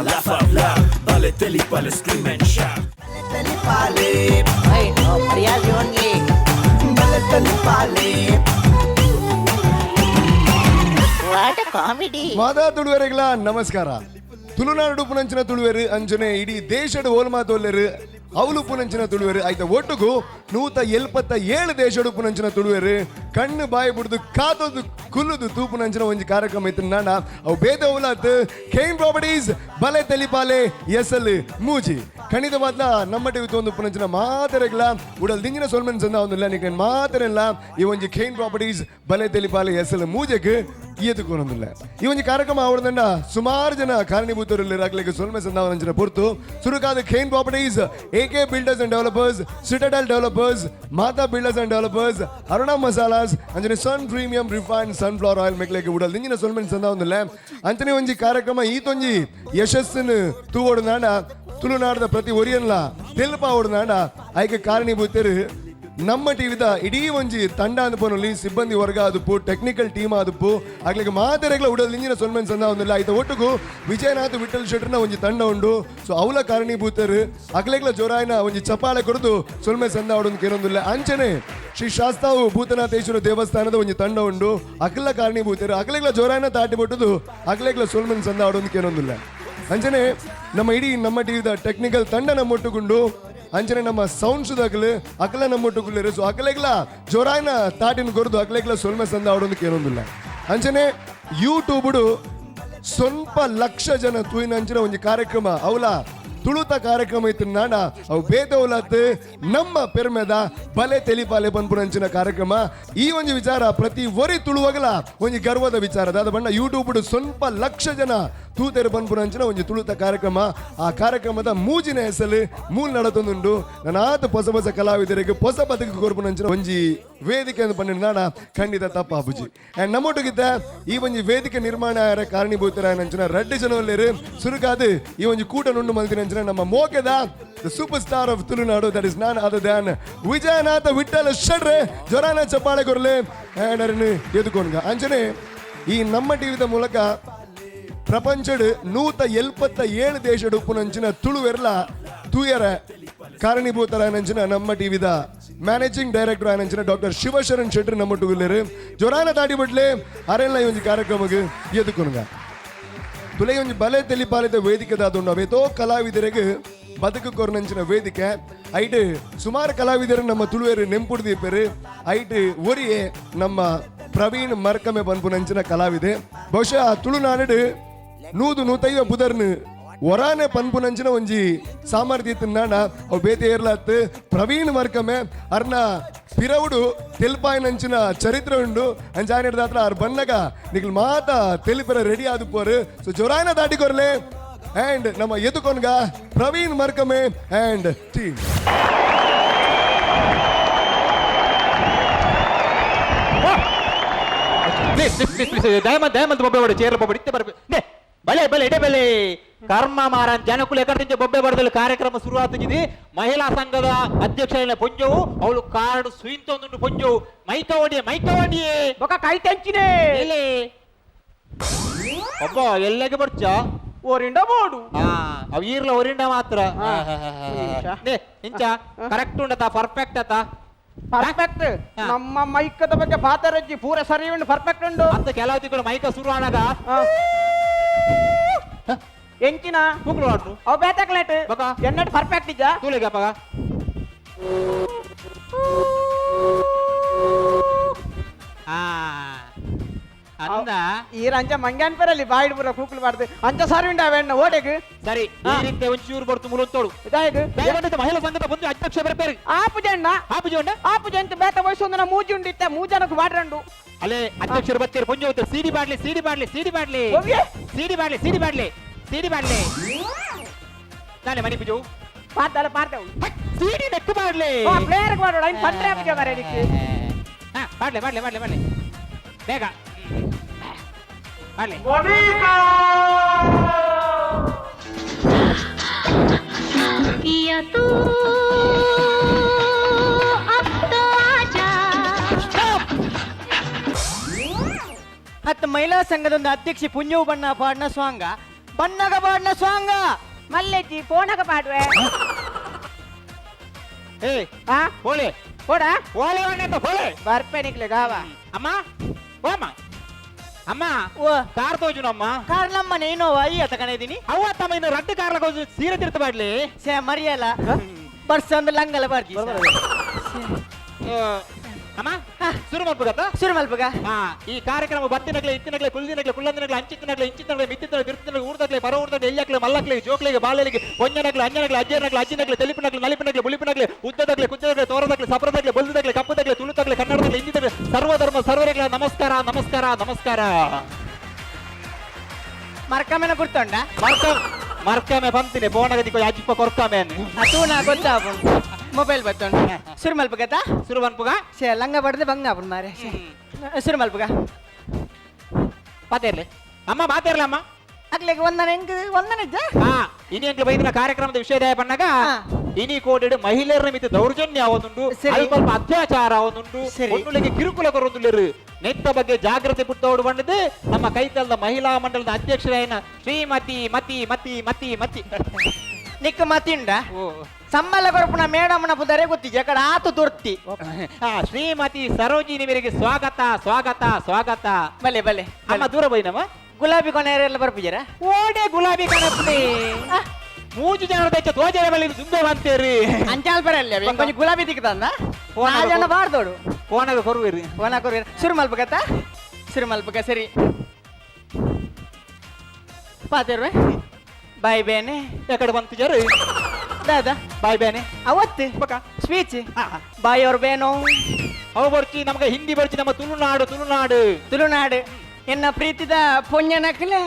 laugh out loud. Bale teli pale, scream and shout. Tali pale, Ay, no, Priyazi only. bale tali pale. What a comedy. ಮಾದಾ ತುಳುವರೆಗಳ ನಮಸ್ಕಾರ. ತುಳುನಾಡು ಪುನಂಚಿನ ತುಳುವೆರು ಅಂಚನೆ ಇಡೀ ದೇಶದ ಓಲ್ಮಾ ತೊಲ್ಲೆರು ಅವಳು ಪುನಂಚಿನ ತುಳುವೆರು ಆಯ್ತಾ ಒಟ್ಟುಗು 177 ದೇಶಡು ಪುನಂಚಿನ ತುಳುವೆರು ಕಣ್ಣು ಬಾಯಿ ಬಿಡ್ದು ಕಾದೋದು ಕುಲ್ಲುದು ತೂಪುನಂಚಿನ ಒಂದು ಕಾರ್ಯಕ್ರಮ ಇತ್ತು ನಾನ ಅವು ಬೇದ ಉಲಾತ್ ಕೇನ್ ಪ್ರಾಪರ್ಟೀಸ್ ಬಲೆ ತೆಲಿಪಾಲೆ ಎಸಲ್ ಮೂಜಿ ಖಂಡಿತವಾದ ನಮ್ಮ ಟಿವಿ ಒಂದು ಪುನಂಚಿನ ಮಾತರೆಗಳ ಉಡಲ್ ದಿಂಗಿನ ಸೊಲ್ಮೆನ್ ಸಂದ ಒಂದಿಲ್ಲ ನಿಕ್ಕೆ ಮಾತರೆಲ್ಲ ಈ ಒಂದು ಕೇನ್ ಪ್ರಾಪರ್ಟೀಸ್ ಬಲೆ ತೆಲಿಪಾಲೆ ಎಸಲ್ ಮೂಜೆಗೆ ಇಯದುಕೊನೊಂದಿಲ್ಲ ಈ ಒಂದು ಕಾರ್ಯಕ್ರಮ ಅವರದನ್ನ ಸುಮಾರು ಜನ ಕಾರಣೀಭೂತರಲ್ಲಿ ಸೊಲ್ಮೆ ಸಂದಾವನ ಪೊರ್ತು ಸುರುಕಾದ ಖೇನ್ properties AK Builders and Developers, Citadel Developers, Mata Builders and Developers, Aruna Masalas, Anjane sun premium refined sunflower oil ಮೇಕ್ಲೆಗೆ ಉಡಲ್ ನಿಂಜಿನ ಸೊಲ್ಮೆನ್ ಸಂದ ಒಂದಿಲ್ಲ ಅಂಚನೆ ಒಂಜಿ ಕಾರ್ಯಕ್ರಮ ಈತೊಂಜಿ ಯಶಸ್ಸನ್ನು ತೂವೊಡನಾಡ ತುಳುನಾಡದ ಪ್ರತಿ ಒರಿಯನ್ಲ ತೆಲ್ಪ ಓಡನಾಡ ಆಯ್ಕೆ ಕಾರಣೀಭೂತರು ನಮ್ಮ ಟಿವಿದ ಇಡೀ ಒಂಜಿ ತಂಡ ಅನುಪನಲ್ಲಿ ಸಿಬ್ಬಂದಿ ವರ್ಗ ಅದುಪ್ಪು ಟೆಕ್ನಿಕಲ್ ಟೀಮ್ ಅದುಪ್ಪು ಆಗ್ಲಿಕ್ಕೆ ಮಾದರಿಗಳ ಉಡಲ್ ನಿಂಜಿನ ಸೊಲ್ಮೆನ್ ಸಂದ ಒಂದಿಲ್ಲ ಆಯ್ತು ಒಟ್ಟಿಗೂ ವಿಜಯನಾಥ್ ವಿಠಲ್ ಶೆಟ್ಟರ್ನ ಒಂಜಿ ತಂಡ ಉಂಡು ಸೊ ಅವಲ ಕಾರಣೀಭೂತರು ಅಗ್ಲೆಗ್ಲ ಜೋರಾಯಿನ ಒಂಜಿ ಚಪಾಳೆ ಕೊಡದು ಸೊಲ್ಮೆ ಸಂದ ಅವಡೊಂದು ಕೇನೊಂದಿಲ್ಲ ಅಂಚನೆ ಶ್ರೀ ಶಾಸ್ತಾವು ಭೂತನಾಥೇಶ್ವರ ದೇವಸ್ಥಾನದ ಒಂಜಿ ತಂಡ ಉಂಡು ಅಗ್ಲ ಕಾರಣೀಭೂತರು ಅಗ್ಲೆಗ್ಲ ಜೋರಾಯಿನ ತಾಟಿ ಬಿಟ್ಟದು ಅಗ್ಲೆಗ್ಲ ಸೊಲ್ಮೆನ್ ಸಂದ ಅವಡೊಂದು ಕೇನೊಂದಿಲ್ಲ ಅಂಚನೆ ನಮ್ಮ ಇಡೀ ನಮ್ಮ ಟಿವಿದ ಟೆಕ್ನಿಕಲ್ ತಂಡ ನಮ್ಮೊಟ್ಟುಕೊಂಡು ಅಂಚನೆ ನಮ್ಮ ಸೌಂಡ್ಸ್ ದಾಗಲು ಅಕಲ ನಮ್ಮೊಟ್ಟುಗುಳ್ಳರು ಸೊ ಅಕಲೆಗ್ಲ ಜೋರಾಯಿನ ತಾಟಿನ ಕೊರದು ಅಕಲೆಗ್ಲ ಸೊಲ್ಮೆ ಸಂದ ಅವಡೊಂದು ಕೇನೊಂದಿಲ್ಲ ಅಂಚನೆ ಯೂಟ್ಯೂಬ್ಡು ಸ್ವಲ್ಪ ಲಕ್ಷ ಜನ ತೂಯಿನ ಅಂಚಿನ ಒಂದು ಕಾರ್ಯಕ್ರಮ ಅವಲ ತುಳುತ ಕಾರ್ಯಕ್ರಮ ಇತ್ತು ನಾಡ ಅವು ಬೇದೌಲತ್ ನಮ್ಮ ಪೆರ್ಮೆದ ಬಲೆ ತೆಲಿಪಾಲೆ ಬಂದ್ಪುನಂಚಿನ ಕಾರ್ಯಕ್ರಮ ಈ ಒಂದು ವಿಚಾರ ಪ್ರತಿ ಒರಿ ತುಳುವಾಗಲ ಒಂದು ಗರ್ವದ ವಿಚಾರ ಅದ ಬಣ್ಣ ಯೂಟ್ಯೂಬ್ ಸ್ವಲ್ಪ ಲಕ್ಷ ಜನ ತೂತೆರು ಬಂದ್ಪುನಂಚಿನ ಒಂದು ತುಳುತ ಕಾರ್ಯಕ್ರಮ ಆ ಕಾರ್ಯಕ್ರಮದ ಮೂಜಿನ ಹೆಸರು ಮೂಲ್ ನಡತೊಂದುಂಡು ನಾನಾತ ಹೊಸ ಹೊಸ ಕಲಾವಿದರಿಗೆ ಹೊಸ ಬದುಕು ಕೊರ್ಪುನಂಚಿನ ಒಂಜಿ ವೇದಿಕೆ ಅಂತ ಪಂಡ ನಾಡ ಖಂಡಿತ ತಪ್ಪ ಅಬುಜಿ ಅಂಡ್ ನಮ್ಮೊಟ್ಟಿಗಿದ್ದ ಈ ಒಂದು ವೇದಿಕೆ ನಿರ್ಮಾಣ ಕಾರಣೀಭೂತರ ನಂಚಿನ ರೆಡ್ಡಿ ಜನವಲ್ಲೇರು ಸುರುಕಾದು ಈ ಒಂದು ಕೂಟ ನುಂಡು ಮಲ್ತಿನ ನಮ್ಮ ಮೋಕೆದ super star of Tulunadu that is none other than Vijayanatha Vittal ಶೆಟ್ರೆ ಜೊರಾನ ಚಪ್ಪಾಳೆ ಕೊರ್ಲೆ ಅಂಡ್ ಎದುಕೊಂಡ್ಗ ಅಂಚನೆ ಈ ನಮ್ಮ ಟಿವಿದ ಮೂಲಕ ಪ್ರಪಂಚಡ್ 177 ದೇಶಡು ಉಪ್ಪುನಂಚಿನ ತುಳುವೆರ್ಲ ತೂಯರ ಕಾರಣೀಭೂತರ ನಂಚಿನ ನಮ್ಮ ಟಿವಿದ ಮ್ಯಾನೇಜಿಂಗ್ ಡೈರೆಕ್ಟರ್ ಆನಂಚಿನ ಡಾಕ್ಟರ್ ಶಿವಶರಣ್ ಶೆಟ್ಟಿ ನಮ್ಮೊಟ್ಟುಗುಲ್ಲೇರು ಜೊರಾನ ತಾಟಿ ಬಿಡ್ಲೆ ಅರೆಲ್ಲ ಈ ಒಂದು ಕಾರ್ಯಕ್ರಮಕ್ಕೆ ಎದುಕೊಂಡ್ಗ ತುಲೆ ಒಂದು ಬಲೆ ತೆಲಿಪಾಲಿದ ವೇದಿಕೆ ದಾದುಂಡು ಅವೇತೋ ಕಲಾವಿದರಿಗೆ ಬದುಕು ಕೊರ್ನಂಚಿನ ವೇದಿಕೆ ಐಟ್ ಸುಮಾರು ಕಲಾವಿದರು ನಮ್ಮ ತುಳುವೇರು ನೆಂಪುಡ್ದೀಪರು ಐಟ್ ಒರಿಯೇ ನಮ್ಮ ಪ್ರವೀಣ್ ಮರ್ಕಮೆ ಬಂದ್ಪುನಂಚಿನ ಕಲಾವಿದೆ ಬಹುಶಃ ತುಳುನಾಡು 100-105 ಬುಧರ್ನು ಒರಾನೆ ಪನ್ಪುನಂಚಿನ ಒಂಜಿ ಸಾಮರ್ಥ್ಯ ಇತ್ತಿನಾಡ ಅವು ಬೇತೆ ಏರ್ಲಾತ್ ಪ್ರವೀಣ್ ಮರ್ಕಮೆ ಅರ್ನ ಪಿರವುಡು ತೆಲ್ಪಾಯಿನಂಚಿನ ಚರಿತ್ರೆ ಉಂಡು ಅಂಚಾನಿಡ್ದ ಹತ್ರ ಅವ್ರ ಬನ್ನಗ ನಿಖಲ್ ಮಾತ ತೆಲಿಪರ ರೆಡಿ ಆದುಪ್ಪೋರು ಸೊ ಜೊರಾಯಿನ ದಾಟಿಕೊರ್ಲೆ ಅಂಡ್ ನಮ್ಮ ಎದುಕೊನ್ಗ ಪ್ರವೀಣ್ ಮರ್ಕಮೆ ಅಂಡ್ ಟೀಮ್ ದಯಮಂತ ಬೊಬ್ಬೆ ಬಡ ಚೇರ್ಲ ಬೊಬ್ಬೆ ಇತ್ತೆ ಬರ್ಬೇಕು ಬಲೆ ಬಲೆ ಇಡೆ ಬೆಲೆ ಕರ್ಮ ಮಾರನ್ ಜನಕುಲು ಎಕರ್ದಿಂಚ ಬೊಬ್ಬೆ ಬಡದಲ್ಲಿ ಕಾರ್ಯಕ್ರಮ ಶುರುವಾತಿದೆ ಮಹಿಳಾ ಸಂಘದ ಅಧ್ಯಕ್ಷ ಪೊಂಜವು ಅವಳು ಕಾರ್ಡ್ ಸುಯಿಂತೊಂದು ಪೊಂಜವು ಮೈಕವಡಿಯೇ ಬೊಕ ಕೈ ತೆಂಚಿನೆ ಒಬ್ಬ ಎಲ್ಲಗೆ ಬರ್ಚ ಓರಿಂಡ ಬೋಡು ಅವು ಈರ್ಲ ಓರಿಂಡ ಮಾತ್ರ ಇಂಚ ಕರೆಕ್ಟ್ ಉಂಡತ ಪರ್ಫೆಕ್ಟ್ ಅತ ಪರ್ಫೆಕ್ಟ್ ನಮ್ಮ ಮೈಕದ ಬಗ್ಗೆ ಪಾತರಜ್ಜಿ ಪೂರ ಸರಿ ಉಂಡು ಪರ್ಫೆಕ್ಟ್ ಉಂಡು ಅಂತ ಕೆಲವು ಮೈಕ ಶುರು ಆನಾಗ ಎಂಚಿನ ಕೂಗ್ಲು ಆಡ್ರು ಅವು ಬೇತಕ್ಲೇಟ್ ಬಕ ಎನ್ನಟ್ ಪರ್ಫೆಕ್ಟ್ ಇಜ್ಜ ತೂಲೆಗ ಪಗ ಅಂದ ಈ ರಂಜ ಮಂಗ್ಯಾನ್ ಪೆರಲ್ಲಿ ಬಾಯಿಡ್ ಪೂರ ಕೂಕ್ಲು ಬಾರ್ದು ಅಂಚ ಸರಿ ಉಂಡ ಅವೆಣ್ಣ ಓಡೆಗ್ ಸರಿ ಈ ರೀತಿ ಒಂಚೂರು ಬರ್ತು ಮುಳುತ್ತೋಳು ಇದಾಯ್ತು ದಯವಿಟ್ಟು ಮಹಿಳಾ ಸಂಘದ ಬಂದು ಅಧ್ಯಕ್ಷ ಬರ್ಬೇರಿ ಆಪು ಜಣ್ಣ ಆಪು ಜಂತ ಬೇತ ವಯಸ್ಸೊಂದು ಮೂಜಿ ಉಂಡಿತ್ತೆ ಮೂಜನಕ್ಕೆ ಬಾಡ್ರಂಡು ಅಲ್ಲೇ ಅಧ್ಯಕ್ಷರು ಬರ್ತೀರಿ ಪುಂಜ ಹೋಗ್ತಾರೆ ಸಿಡಿ ಬಾಡ್ಲಿ ನಾಳೆ ಮನಿ ಪೂಜು ಪಾಡ್ತಾಳೆ ಸಿಡಿ ನೆಕ್ ಬಾಡ್ಲಿ ಪ್ಲೇಯರ್ ಮಾಡೋಣ ಇನ್ ಪಂಟ್ರೆ ಆಪಿಗೆ ಮರೆ ನಿಕ್ಕೆ ಬಾಡ್ಲಿ ಬೇಗ ಬಾಡ್ಲಿ पिया तू अब तो आजा ಹತ್ತು ಮಹಿಳಾ ಸಂಘದ ಒಂದು ಅಧ್ಯಕ್ಷೆ ಪುಂಜವು ಬಣ್ಣ ಪಾಡ್ನ ಸ್ವಾಂಗ ಬಣ್ಣಗ ಬಾಡ್ನ ಸ್ವಾಂಗ ಮಲ್ಲೆಜ್ಜಿ ಪೋಣಗ ಪಾಡ್ವೆ ಏ ಆ ಹೋಳೆ ಕೊಡ ಹೋಳೆ ಅಂತ ಹೋಳೆ ಬರ್ಪೆ ನಿಕ್ಲೆ ಗಾವ ಅಮ್ಮ ಓ ಅಮ್ಮ ಅಮ್ಮ ಓ ಕಾರ್ ತೋಜುನಮ್ಮ ಕಾರ್ ನಮ್ಮನೆ ಇನ್ನೋವ ಅಯ್ಯ ತಗೊಂಡಿದ್ದೀನಿ ಅವ್ವ ತಮ್ಮ ಇನ್ನು ರಡ್ಡು ಕಾರ್ಲ ಸೀರೆ ತಿರ್ತ ಮಾಡ್ಲಿ ಸೇ ಮರಿಯಲ್ಲ ಬರ್ಸಂದು ಲಂಗಲ ಬರ್ಜಿ ಅಮ್ಮ ಶುರು ಮಾಡ್ಬೋದತ್ತ ಶುರು ಮಲ್ಪಗ ಹಾ ಈ ಕಾರ್ಯಕ್ರಮ ಬತ್ತಿನಗ್ಲೆ ಇತ್ತಿನಗ್ಲೆ ಕುಲ್ದಿನಗ್ಲೆ ಕುಲ್ಲಂದಿನಗ್ಲೆ ಅಂಚಿತ್ತಿನಗ್ಲೆ ಇಂಚಿತ್ತಿನಗ್ಲೆ ಮಿತ್ತಿನಗ್ಲೆ ತಿರುತ್ತಿನಗ್ಲೆ ಊರ್ದಗ್ಲೆ ಪರ ಊರ್ದಗ್ಲೆ ಎಯ್ಯಕ್ಲೆ ಮಲ್ಲಕ್ಲೆ ಜೋಕ್ಲೆಗೆ ಬಾಲೆಲಿಗೆ ಪೊಂಜನಗ್ಲೆ ಅಂಜನಗ್ಲೆ ಅಜ್ಜನಗ್ಲೆ ಅಜ್ಜಿನಗ್ಲೆ ತೆಲಿಪಿನಗ್ಲೆ ನಲಿಪಿನಗ್ಲೆ ಬುಳಿಪಿನಗ್ಲೆ ಉದ್ದದಗ್ಲೆ ಕುಚ್ಚದಗ್ಲೆ ತೋರದಗ್ಲೆ ಸಪ್ರದಗ್ಲೆ ಬಲ್ದಗ್ಲೆ ಕಪ್ಪದಗ್ಲೆ ತುಳುತಗ್ಲೆ ಕನ್ನಡದಗ್ಲೆ ಹಿಂದಿದಗ್ಲೆ ಸರ್ವಧರ್ಮ ಸರ್ವರೆಗಳ ನಮಸ್ಕಾರ ನಮಸ್ಕಾರ ನಮಸ್ಕಾರ ಮರ್ಕಮೆನ ಗುರ್ತೊಂಡ ಮರ್ಕಮೆ ಬಂತೀನಿ ಬೋಣಗದಿ ಅಜ್ಜಿಪ್ಪ ಕೊರ್ಕಮೆ ಅದು ನಾ ಗೊತ್ತಾವು ಮೊಬೈಲ್ ಬತ್ತೊಂಡ ಶುರು ಮಲ್ಪಗತ ಶುರು ಬನ್ಪುಗ ಸೇ ಲಂಗ ಬಡ್ದೆ ಬಂಗ ಆಪುನ್ ಮಾರೆ ಶುರು ಮಲ್ಪಗ ಪಾತೇರ್ಲಿ ಅಮ್ಮ ಬಾತೇರ್ಲಿ ಅಮ್ಮ ಅಕ್ಲೆಗೆ ಒಂದನ ಹಾ ಇನಿ ಎಂಕ್ಲು ಬೈದಿನ ಕಾರ್ಯಕ್ರಮದ ವಿಷಯದಾಯ ಪಣ್ಣಗ ಇನಿ ಕೋಡಿಡ್ ಮಹಿಳೆಯರ ಮಿತ ದೌರ್ಜನ್ಯ ಆವೊಂದುಂಡು ಸರಿ. ಅಲ್ಪ ಅತ್ಯಾಚಾರ ಆವೊಂದುಂಡು ಸರಿ. ಒಣ್ಣುಲೆಗೆ ಕಿರುಕುಳ ಕೊರೊಂದುಲ್ಲೆರು ನೆತ್ತ ಬಗ್ಗೆ ಜಾಗೃತಿ ಪುಟ್ಟೋಡು ಬಂದಿದ್ದು ನಮ್ಮ ಕೈತಲದ ಮಹಿಳಾ ಮಂಡಲದ ಅಧ್ಯಕ್ಷರಾಯನ ಶ್ರೀಮತಿ ಮತಿ ಮತಿ ಮತಿ ಮತಿ ನಿಕ್ಕ ಮತಿಂಡ ಓ ಸಂಬಳ ಕೊರಪುನ ಮೇಡಮ್ನ ಪುದರೆ ಗೊತ್ತಿಜ ಕಡ ಆತು ದುರ್ತಿ ಶ್ರೀಮತಿ ಸರೋಜಿನಿ ಮೇರೆಗೆ ಸ್ವಾಗತ ಸ್ವಾಗತ ಸ್ವಾಗತ ಬಲೆ ಬಲೆ ಅಮ್ಮ ದೂರ ಬೈನಮ್ಮ ಗುಲಾಬಿ ಕೊನೆಯರೆಲ್ಲ ಬರ್ಪಿಜರ ಓಡೆ ಗುಲಾಬಿ ಕಣಪ್ಪಿ ಮೂಜು ಜನರ ದಚ್ಚ ತೋಜರ ಬಳಿ ದುಂಬೆ ಬಂತೇರಿ ಅಂಚಾಲ್ ಬರಲ್ಲ ಕೊಂಚ ಗುಲಾಬಿ ದಿಕ್ಕದಂದ ಆ ಜನ ಬಾರ್ದೋಡು ಫೋನಾಗ ಕೊರುವಿರಿ ಫೋನ್ ಹಾಕೋರಿ ಶುರು ಮಲ್ಪಗತ್ತ ಶುರು ಮಲ್ಪಗ ಸರಿ ಪಾತಿರ್ವೆ ಬಾಯ್ ಬೇನೆ ಯಾಕಡೆ ಬಂತು ಜರು ದಾದಾ ಬಾಯ್ ಬೇನೆ ಅವತ್ತು ಬಕ ಸ್ಪೀಚ್ ಬಾಯ್ ಅವ್ರ ಬೇನೋ ಅವು ಬರ್ಚಿ ನಮಗೆ ಹಿಂದಿ ಬರ್ಚಿ ನಮ್ಮ ತುಳುನಾಡು ತುಳುನಾಡು ತುಳುನಾಡು ಎನ್ನ ಪ್ರೀತಿದ ಪೊಂಜನಕ್ಲೆ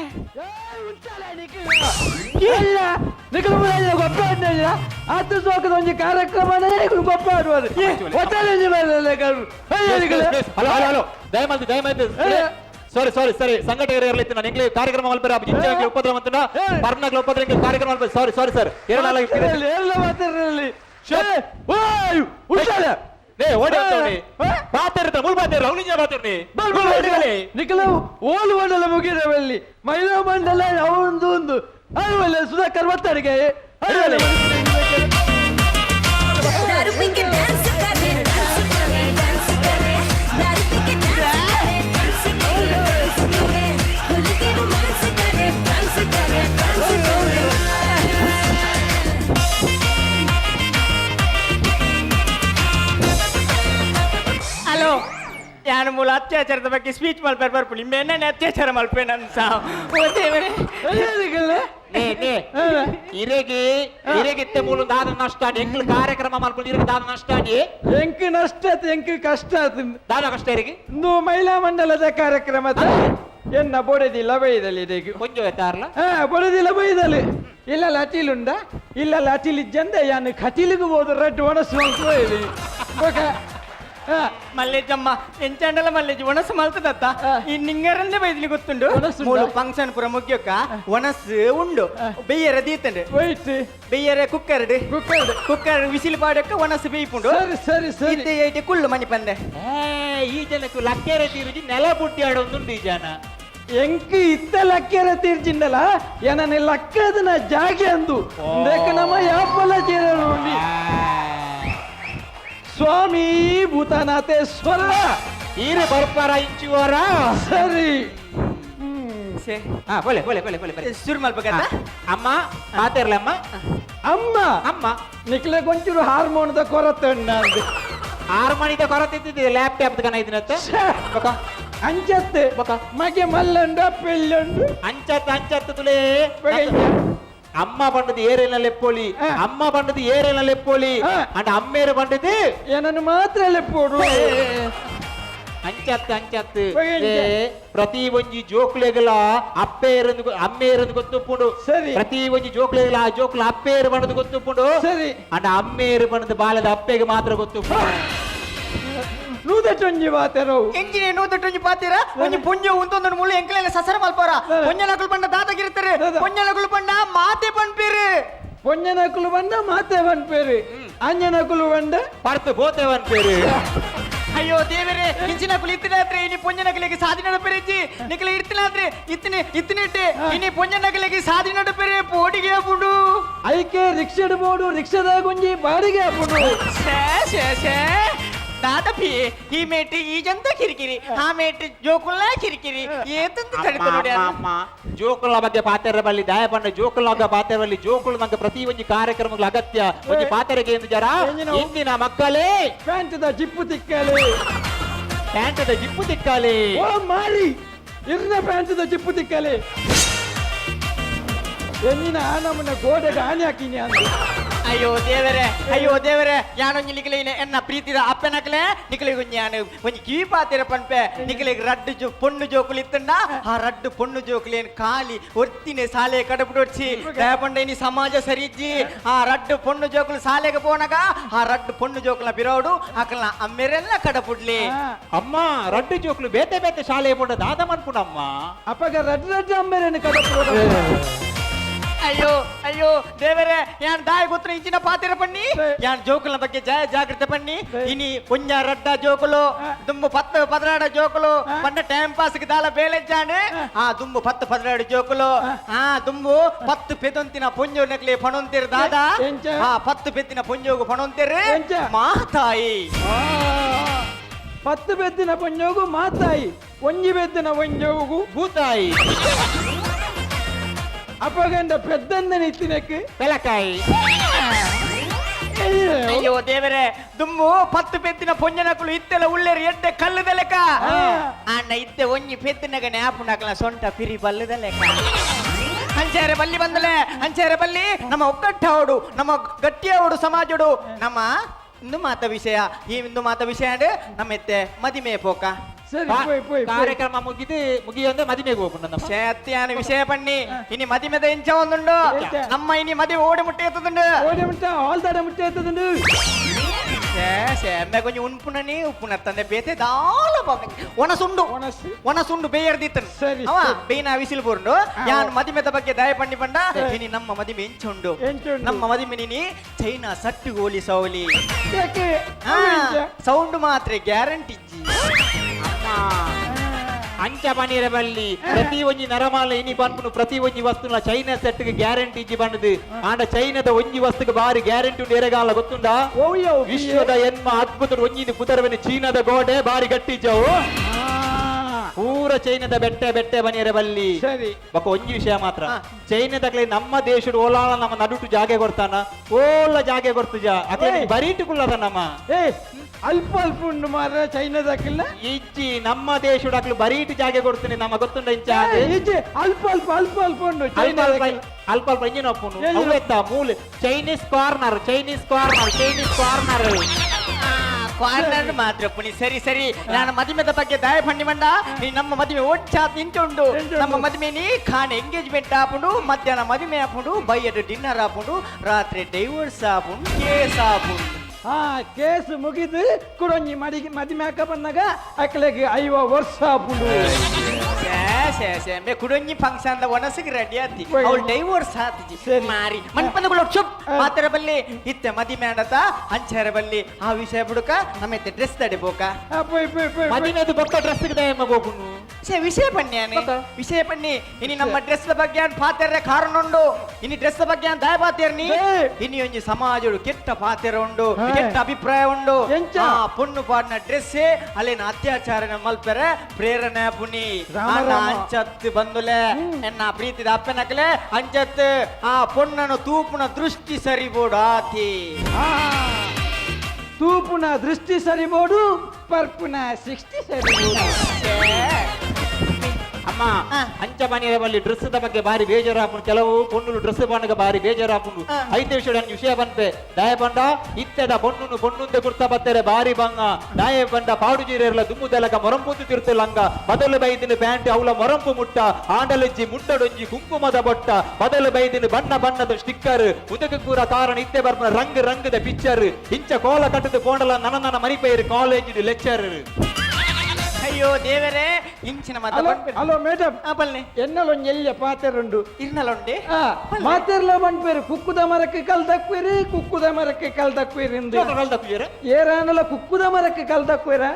ಕಾರ್ಯಕ್ರಮ ದಯಮಾಡಿ ಸಾರಿ ಸಾರಿ ಸರಿ ಸಂಘಟಕರು ಇರಲಿತ್ತು ನಾನು ಎಂಗ್ಲೇ ಕಾರ್ಯಕ್ರಮ ಮಲ್ಪರ ಇಂಚಾಗ್ಲಿ ಉಪದ್ರ ಮಂತನ ಪರ್ನಗ್ಲ ಉಪದ್ರ ಕಾರ್ಯಕ್ರಮ ಮಲ್ಪರ ಸಾರಿ ಸಾರಿ ಸರ್ ನೇ ಓಡಿ ಬಾತಿರ್ತ ಮುಲ್ ಬಾತಿರ ಅವನಿಂಜ ಬಾತಿರ್ನಿ ಓಲು ಮಂಡಲ ಮುಗಿದವಲ್ಲಿ ಮಹಿಳಾ ಮಂಡಲ ಅವೊಂದು ಒಂದು ಅಳುವಲ್ಲ ಸುಧಾಕರ್ ಒತ್ತಡಿಗೆ दारू पी के डांस करे डांस करे डांस करे दारू पी के डांस करे डांस करे खुल के रोमांस करे डांस करे डांस करे ಹಲೋ ಯಾನು ಮೂಲ ಅತ್ಯಾಚಾರದ ಬಗ್ಗೆ ಸ್ಪೀಚ್ ಮಲ್ಪೇರ್ ಬರ್ಪುಲಿ ಮೇನೆ ಅತ್ಯಾಚಾರ ಮಲ್ಪೇನಂತ ಇರೆಗಿತ್ತೆ ಮೂಲ ದಾದ ನಷ್ಟ ಎಂಕ್ಲು ಕಾರ್ಯಕ್ರಮ ಮಲ್ಪುಲ್ ಇರೆಗೆ ದಾದ ನಷ್ಟ ಎಂಕ್ ನಷ್ಟ ಎಂಕ್ ಕಷ್ಟ ದಾದ ಕಷ್ಟ ಇರೆಗೆ ಇಂದು ಮಹಿಳಾ ಮಂಡಲದ ಕಾರ್ಯಕ್ರಮದ ಎನ್ನ ಬೊಡೆದಿಲ್ಲ ಬೈದಲಿ ಇದೀಗ ಕೊಂಚ ಎತ್ತಾರಲ್ಲ ಬೊಡೆದಿಲ್ಲ ಬೈದಲಿ ಇಲ್ಲ ಲಟಿಲುಂಡ ಇಲ್ಲ ಲಟಿಲ್ ಇಜ್ಜಂದ ಯಾನು ಕಟಿಲಿಗೆ ಹೋದ ರಡ್ಡು ಒಣಸು ಅಂತ ಮಲ್ಲೇಜಮ್ಮ ಎಂಚಂಡಲ ಮಲ್ಲೇಜ್ ಒಣಸು ಮಲ್ತದತ್ತ ಈ ನಿಂಗರಂದೆ ಬೈದಿನಿ ಗೊತ್ತುಂಡು ಮೂಲ ಫಂಕ್ಷನ್ ಪುರ ಮುಗ್ಯಕ್ಕ ಒಣಸು ಉಂಡು ಬೆಯ್ಯರ ದೀತಂಡು ವೈಟ್ ಬೆಯ್ಯರ ಕುಕ್ಕರ್ಡ್ ಕುಕ್ಕರ್ಡ್ ಕುಕ್ಕರ್ ವಿಸಿಲ್ ಪಾಡಕ್ಕ ಒಣಸು ಬೇಯ್ಪುಂಡು ಸರಿ ಸರಿ ಸರಿ ಇತ್ತೆ ಏಟಿ ಕುಳ್ಳು ಮನಿ ಪಂದೆ ಈ ಜನಕ್ಕೆ ಲಕ್ಕೇರೆ ತೀರುಜಿ ನೆಲ ಬುಟ್ಟಿ ಆಡೊಂದುಂಡು ಈ ಜನ ಎಂಕ್ ಇತ್ತ ಲಕ್ಕೆರ ತೀರ್ಚಿಂಡಲ ಏನನ್ನ ಲಕ್ಕದನ ಜಾಗೆ ಅಂದು ನಮ್ಮ ಯಾಪಲ ಚೇರಲು ಸ್ವಾಮಿ ಭೂತನಾಥೇಶ್ವರ ಈರೆ ಬರ್ಪಾರ ಇಂಚುವರ ಸರಿ ಕೊಲೆ ಕೊಲೆ ಕೊಲೆ ಕೊಲೆ ಶುರು ಮಲ್ಪಗತ್ತ ಅಮ್ಮ ಮಾತಾಡ್ಲ ಅಮ್ಮ ಅಮ್ಮ ಅಮ್ಮ ನಿಕ್ಲೆ ಕೊಂಚೂರು ಹಾರ್ಮೋನ್ದ ಕೊರತೆ ಅಂದೆ ಹಾರ್ಮೋನಿದ ಕೊರತೆ ಇದ್ದಿದೆ ಲ್ಯಾಪ್ಟಾಪ್ ಕನ ಇದನ್ನತ್ತ ಅಂಚತ್ತೆ ಮಗೆ ಮಲ್ಲಂಡ ಪೆಳ್ಳಂಡು ಅಂಚತ್ತ ಅಂಚತ್ತ ತುಲೇ ಅಮ್ಮ ಪಂಡದು ಏರೇನ ಲೆಪ್ಪೋಲಿ ಅಮ್ಮ ಪಂಡದು ಏರೇನ ಲೆಪ್ಪೋಲಿ ಅಂಡ್ ಅಮ್ಮೇರು ಪಂಡದು ಏನನ್ನು ಮಾತ್ರ ಲೆಪ್ಪೋಡು ಅಂಚತ್ತ ಅಂಚತ್ತು ಪ್ರತಿ ಒಂಜಿ ಜೋಕ್ಲೆಗಳ ಅಮ್ಮೇರದು ಗೊತ್ತುಪ್ಪುಂಡು ಸರಿ ಪ್ರತಿ ಒಂಜಿ ಜೋಕ್ಲೆಗಳ ಆ ಜೋಕ್ಲ ಅಪ್ಪೇರು ಪಂಡದು ಗೊತ್ತುಪ್ಪುಂಡು ಸರಿ ಅಂಡ್ ಅಮ್ಮೇರು ಪಂಡದು ಬಾಲದ ಅಪ್ಪೆಗೆ ಮಾತ್ರ ಗೊತ್ತುಪ್ಪುಂಡು ನೂದಟೊಂಜಿ ಮಾತೆರವು ಎಂಜಿನ ನೂದಟೊಂಜಿ ಪಾತೀರ ಒಂಜಿ ಪುಂಜ ಉಂತೊಂದು ಮುಳ್ಳು ಎಂಕ್ಲೆಲ್ಲ ಸಸರ ಮಲ್ಪಾರ ಪೊಂಜನಕುಲು ಪಂಡ ದಾತಗಿರ್ತಾರೆ ಪೊಂಜನಕುಲು ಪಂಡ ಮಾತೆ ಪಂಪೀರು ಪೊಂಜನಕುಲು ಬಂಡ ಮಾತೆ ಪಂಪೇರು ಅಂಜನಕುಲು ಬಂಡ ಪರ್ತು ಬೋತೆವನ್ ಪೇರು ಅಯ್ಯೋ ದೇವರೇ ಇಂಚಿನ ಕುಲಿ ಇತ್ತಿನಾದ್ರೆ ಇನಿ ಪೊಂಜನಕಲಿಗೆ ಸಾಧಿ ನಡಪೆರಿಜಿ ನಿಕಲೆ ಇರ್ತಿನಾದ್ರೆ ಇತ್ತಿನಿಟ್ಟೆ ಇನಿ ಪೊಂಜನಕಲಿಗೆ ಸಾಧಿ ನಡಪೆರೆ ಪೋಡಿಗೆ ಬುಡು ಐಕೆ ರಿಕ್ಷಾ ಬೋಡು ರಿಕ್ಷಾದಾಗ ಒಂಜಿ ಬಾಡಿಗೆ ಹಾಕೊಂಡು ಶೇ దాదాపి ఈ మేటి ఈ జంత కిరికిరి ఆ మేటి జోకుల్లా కిరికిరి ఏతంత తడితోడి ಅಮ್ಮ ಜೋಕುಲ ಬಗ್ಗೆ ಪಾತೆರ ಬಲ್ಲಿ ದಯಪಂಡ ಜೋಕುಲ ಪಾತೆರ ಬಲ್ಲಿ ಜೋಕುಲು ನಂಗೆ ಪ್ರತಿ ಒಂದು ಕಾರ್ಯಕ್ರಮಗಳ ಅಗತ್ಯ ಒಂದು ಪಾತೆರೆಗೆ ಎಂದು ಜರ ಇಂದಿನ ಮಕ್ಕಳೇ ಪ್ಯಾಂಟದ ಜಿಪ್ಪು ತಿಕ್ಕಲೆ ಪ್ಯಾಂಟದ ಜಿಪ್ಪು ತಿಕ್ಕಾಲಿ ಓ ಮಾರಿ ಇರ್ನ ಪ್ಯಾಂಟದ ಜಿಪ್ಪು ತಿಕ್ಕಲೆ ಎನ್ನಿನ ನಮ್ಮನ್ನ ಗೋಡೆಗೆ ಆನೆ ಹಾಕಿನಿ ಅಂದು ಅಯ್ಯೋ ದೇವರೇ ಯಾನೊಂಜಿ ನಿಕಲಿನ ಎನ್ನ ಪ್ರೀತಿದ ಅಪ್ಪನಕಲೆ ನಿಕಲಿಗೆ ನಾನು ಒಂಜಿ ಕಿವಿ ಪಾತೆರ ಪನ್ಪೆ ನಿಕಲಿಗೆ ರಡ್ಡು ಪೊಣ್ಣು ಜೋಕುಲು ಇತ್ತಂಡ ಆ ರಡ್ಡು ಪೊಣ್ಣು ಜೋಕುಲೇನು ಖಾಲಿ ಒರ್ತಿನೆ ಸಾಲೆ ಕಡಪುಡೊಡ್ಸಿ ದಯಪಂಡ ಇನಿ ಸಮಾಜ ಸರಿಜ್ಜಿ ಆ ರಡ್ಡು ಪೊಣ್ಣು ಜೋಕುಲು ಸಾಲೆಗೆ ಪೋನಗ ಆ ರಡ್ಡು ಪೊಣ್ಣು ಜೋಕುಲ ಬಿರೋಡು ಆಕಲ್ನ ಅಮ್ಮೆರೆಲ್ಲ ಕಡಪುಡ್ಲಿ ಅಮ್ಮ ರಡ್ಡು ಜೋಕುಲು ಬೇತೆ ಬೇತೆ ಶಾಲೆ ಪೋಡ ದಾದ ಮನ್ಪುಡಮ್ಮ ಅಪ್ಪಗ ರಡ್ಡು ರಡ್ಡು ಅಮ್ಮೇರೇನು ಕದಪು ಅಯ್ಯೋ ದೇವರೇ ಯಾನ್ ದಾಯಿ ಗೊತ್ತು ಇಂಚಿನ ಪಾತಿರ ಪಣ್ಣಿ ಯಾನ್ ಜೋಕುಲ ಬಗ್ಗೆ ಜಾಗ್ರತೆ ಪಣ್ಣಿ ಇನಿ ಕೊಂಜ ರಡ್ಡ ಜೋಕುಲು ದುಂಬು 10 16 ಜೋಕುಲು ಪಂಡ ಟೈಮ್ ಪಾಸ್ ಗೆ ದಾಲ ಬೇಲೆಜ್ಜಾನೆ ಆ ದುಂಬು 10 16 ಜೋಕುಲು ಆ ದುಂಬು 10 ಪೆದೊಂತಿನ ಪೊಂಜೋ ನಕ್ಲೆ ಪಣೊಂತಿರ ದಾದ ಆ 10 ಪೆತ್ತಿನ ಪೊಂಜೋಗು ಪಣೊಂತಿರ ಮಾತಾಯಿ 10 ಬೆದ್ದಿನ ಪೊಂಜೋಗು ಮಾತಾಯಿ ಒಂಜಿ ಬೆದ್ದಿನ ಪೊಂಜೋಗು ಭೂತಾಯಿ ಅಪ್ಪಗಂಡ ಪೆದ್ದಂದನ ಇತ್ತಿನಕ್ಕೆ ಬೆಲಕಾಯಿ ಅಯ್ಯೋ ದೇವರೇ ದುಂಬು 10 ಪೆತ್ತಿನ ಪೊಂಜನಕುಲು ಇತ್ತೆಲ್ಲ ಉಳ್ಳೆರಿ ಎಡ್ಡೆ ಕಲ್ಲುದ ಲೆಕ್ಕ ಅಣ್ಣ ಇತ್ತೆ ಒಂಜಿ ಪೆತ್ತಿನಗ ನ್ಯಾಪು ನಕಲ ಸೊಂಟ ಪಿರಿ ಬಲ್ಲುದ ಲೆಕ್ಕ ಅಂಚೇರೆ ಬಲ್ಲಿ ಬಂದಲೆ ಅಂಚೇರೆ ಬಲ್ಲಿ ನಮ್ಮ ಒಕ್ಕಟ್ಟವಡು ನಮ್ಮ ಗಟ್ಟಿಯವಡು ಸಮಾಜಡು ನಮ್ಮ ಇಂದು ಮಾತ ವಿಷಯ ಈ ಇಂದು ಮಾತ ವಿಷಯ ಅಂದ್ರೆ ನಮ್ಮ ಎತ್ತೆ ಮದಿಮೆ ಪೋಕ ಸರಿ ಪೋಯ್ ಕಾರ್ಯಕ್ರಮ ಮುಗಿಯೊಂದು ಮದಿಮೆಗೆ ಹೋಗ್ಬಿಟ್ಟು ನಮ್ಮ ಶೇತ್ಯಾನ ವಿಷಯ ಪಣ್ಣಿ ಇನಿ ಮದಿಮೆದ ಇಂಚ ಒಂದುಂಡು ನಮ್ಮ ಇನಿ ಮದಿ ಓಡಿ ಮುಟ್ಟಿ ಎತ್ತದುಂಡು ಓಡಿ ಮುಟ್ಟ ಆಲ್ದಾಡ ಮುಟ್ಟ ಎತ್ತದುಂಡು ಎಮ್ಮೆ ಕೊಂಚ ಉಣ್ಪುಣನಿ ಉಪ್ಪುನ ತಂದೆ ಬೇತೆ ದಾಲ ಒಣಸುಂಡು ಬೇಯರ್ದಿತ್ತನು ಸರಿ ಅವ ಬೇಯ್ನ ವಿಸಿಲ್ ಬುರ್ಂಡು ಯಾನ್ ಮದಿಮೆದ ಬಗ್ಗೆ ದಯ ಪಂಡಿ ಪಂಡ ಇನಿ ನಮ್ಮ ಮದಿಮೆ ಎಂಚುಂಡು ನಮ್ಮ ಮದಿಮೆ ನಿನಿ ಚೈನಾ ಸಟ್ಟು ಗೋಲಿ ಸೌಲಿ ಯಾಕೆ ಸೌಂಡ್ ಮಾತ್ರ ಗ್ಯಾರಂಟಿ ಇಜ್ಜಿ ಅಂಚ ಪನೀರ ಬಲ್ಲಿ ಪ್ರತಿ ಒಂಜಿ ನರಮಾಲ ಇನಿ ಪನ್ಪುನು ಪ್ರತಿ ಒಂಜಿ ವಸ್ತುನ ಚೈನಾ ಸೆಟ್ಗೆ ಗ್ಯಾರಂಟಿ ಇಜ್ಜಿ ಬಂದದು ಆಂಡ ಚೈನಾದ ಒಂಜಿ ವಸ್ತುಗೆ ಬಾರಿ ಗ್ಯಾರಂಟಿ ಉಂಡು ಎರೆಗಾಲ ಗೊತ್ತುಂಡ ವಿಶ್ವದ ಎನ್ಮ ಅದ್ಭುತ ಒಂಜಿದು ಪುತರವೆನ ಚೀನಾದ ಗೋಡೆ ಬಾರಿ ಗಟ್ಟಿಜ್ಜವು ಪೂರ ಚೈನಾದ ಬೆಟ್ಟೆ ಬನಿಯರ ಬಲ್ಲಿ ಸರಿ ಬೊಕ ಒಂಜಿ ವಿಷಯ ಮಾತ್ರ ಚೈನಾದಕ್ಲೆ ನಮ್ಮ ದೇಶದ ಓಲಾಳ ನಮ್ಮ ನಡುಟು ಜಾಗೆ ಕೊಡ್ತಾನ ಓಲ ಜಾಗೆ ಕೊಡ್ತುಜ ಅಕಲೆ ಬರೀಟುಕುಳ್ಳದ ನಮ್ಮ ಅಲ್ಪ ಅಲ್ಪ ಉಂಡು ಮಾರ ಚೈನಾದಕ್ಕಿಲ್ಲ ಇಜ್ಜಿ ನಮ್ಮ ದೇಶಡಕ್ಲು ಬರೀಟು ಜಾಗೆ ಕೊಡ್ತೀನಿ ನಮ್ಮ ಗೊತ್ತುಂಡ ಇಂಚ ಅಲ್ಪ ಉಂಡು ಅಲ್ಪ ಇಂಜಿನ ಒಪ್ಪುನು ಅವೆತ್ತ ಮೂಲ ಚೈನೀಸ್ ಕಾರ್ನರ್ ಕಾರ್ನರ್ ಮಾತ್ರ ಪುನಿ ಸರಿ ನಾನು ಮದುವೆದ ಬಗ್ಗೆ ದಯ ಪಂಡಿ ಮಂಡ ನೀ ನಮ್ಮ ಮದುವೆ ಒಟ್ಟಾತ್ ನಿಂತುಂಡು ನಮ್ಮ ಮದುವೆ ನೀ ಖಾನ್ ಎಂಗೇಜ್ಮೆಂಟ್ ಆಪುಂಡು ಮಧ್ಯಾಹ್ನ ಮದುವೆ ಆಪುಂಡು ಬೈಯಡ್ ಡಿನ್ನರ್ ಆಪುಂಡು ರಾತ್ರಿ ಡೈವರ್ಸ್ ಆಪುಂಡು ಕೇಸ್ ಆಪುಂಡು ಕೇಸ್ ಮುಗಿದು ಕುಡೊಂಜಿ ಮದುವೆ ಹಾಕ ಬಂದಾಗ ಅಕ್ಕಳಿಗೆ 5 ವರ್ಷ ಆಪುಂಡು ಕುಡೊಂಜಿ ಫಂಕ್ಷನ್ ಒಣಸಿಗೆ ರೆಡಿ ಆತಿ ಅವಳು ಡೈವೋರ್ಸ್ ಆತಿ ಮಾರಿ ಮನ್ಪಂದಗಳು ಚುಪ್ ಮಾತರ ಬಲ್ಲಿ ಇತ್ತೆ ಮದಿಮೆ ಆಡತ ಅಂಚಾರ ಬಲ್ಲಿ ಆ ವಿಷಯ ಬಿಡುಕ ನಮ್ಮತ್ತೆ ಡ್ರೆಸ್ ತಡಿ ಬೋಕ ಮದಿಮೆದು ಬೊಕ್ಕ ಡ್ರೆಸ್ ಹೋಗುನು ವಿಷಯ ಪಣ್ಣಿ ಇನಿ ನಮ್ಮ ಡ್ರೆಸ್ ಬಗ್ಗೆ ಪಾತೆರ ಕಾರಣ ಉಂಡು ಇನಿ ಡ್ರೆಸ್ ಬಗ್ಗೆ ದಯ ಪಾತೆರ್ನಿ ಇನಿ ಒಂಜಿ ಸಮಾಜಡು ಕೆಟ್ಟ ಪಾತೆರ ಉಂಡು ಕೆಟ್ಟ ಅಭಿಪ್ರಾಯ ಉಂಡು ಪೊಣ್ಣು ಪಾಡ್ನ ಡ್ರೆಸ್ ಅಲ್ಲೇನ ಅತ್ಯಾಚಾರನ ಮಲ್ಪೆರೆ ಪ್ರೇರಣೆ ಪುನಿ ಅಂಚತ್ತು ಬಂದುಲೆ ಎನ್ನ ಪ್ರೀತಿದ ಅಪ್ಪನಕಲೆ ಅಂಚತ್ತು ಆ ಪೊಣ್ಣನು ತೂಪುನ ದೃಷ್ಟಿ ಸರಿಬೋಡು ಆತಿ ತೂಪುನ ದೃಷ್ಟಿ ಸರಿಬೋಡು ಪರ್ಪುನ 60 ಸರಿಬೋಡು ಅಮ್ಮ ಅಂಚ ಮನೆಯ ಬಲ್ಲಿ ಡ್ರೆಸ್ ಬಗ್ಗೆ ಬಾರಿ ಬೇಜಾರಾಪುಂಡು ಕೆಲವು ಪೊಣ್ಣುಲು ಡ್ರೆಸ್ ಬಣ್ಣಗ ಬಾರಿ ಬೇಜಾರಾಪುಂಡು ಐದು ವಿಷಯ ಬಂಪೆ ದಾಯ ಬಂಡ ಇತ್ತೆದ ಪೊಣ್ಣುಂದೆ ಕುರ್ತಾ ಬತ್ತಾರೆ ಬಾರಿ ಬಂಗ ದಾಯ ಬಂಡ ಪಾಡು ಜೀರೆರ್ಲ ದುಮ್ಮುದೆಲಗ ಮೊರಂಪುಂದು ತಿರ್ತಿಲ್ಲಂಗ ಬದಲು ಬೈದಿನ ಪ್ಯಾಂಟ್ ಅವಳ ಮೊರಂಪು ಮುಟ್ಟ ಆಂಡಲಜ್ಜಿ ಮುಂಡಡೊಂಜಿ ಕುಂಕುಮದ ಬೊಟ್ಟ ಬದಲು ಬೈದಿನ ಬಣ್ಣದ ಸ್ಟಿಕ್ಕರ್ ಉದಕ ಕೂರ ಕಾರಣ ಇತ್ತೆ ಬರ್ನ ರಂಗದ ಪಿಕ್ಚರ್ ಇಂಚ ಕೋಲ ಕಟ್ಟದು ಪೋಂಡಲ ನನ್ನ ಮನಿಪೇರು ಕಾಲೇಜ್ ಲೆಕ್ಚರ್ ಅಯ್ಯೋ ದೇವರೇ ಇಂಚಿನ ಮತ హలో మేడం ಬಲ್ಲೆ ఎన్నలో ఎల్లి పాతెరుండు ಇರ್ನಲೊಂಡೆ మాతెర్లో పంపారు కుక్కుద మరకి కల్ తక్కువేరి కుక్కుద మరకి కల్ తక్కువేరింది ఏ రానల కుక్కుద మరకి కల్ తక్కువేరా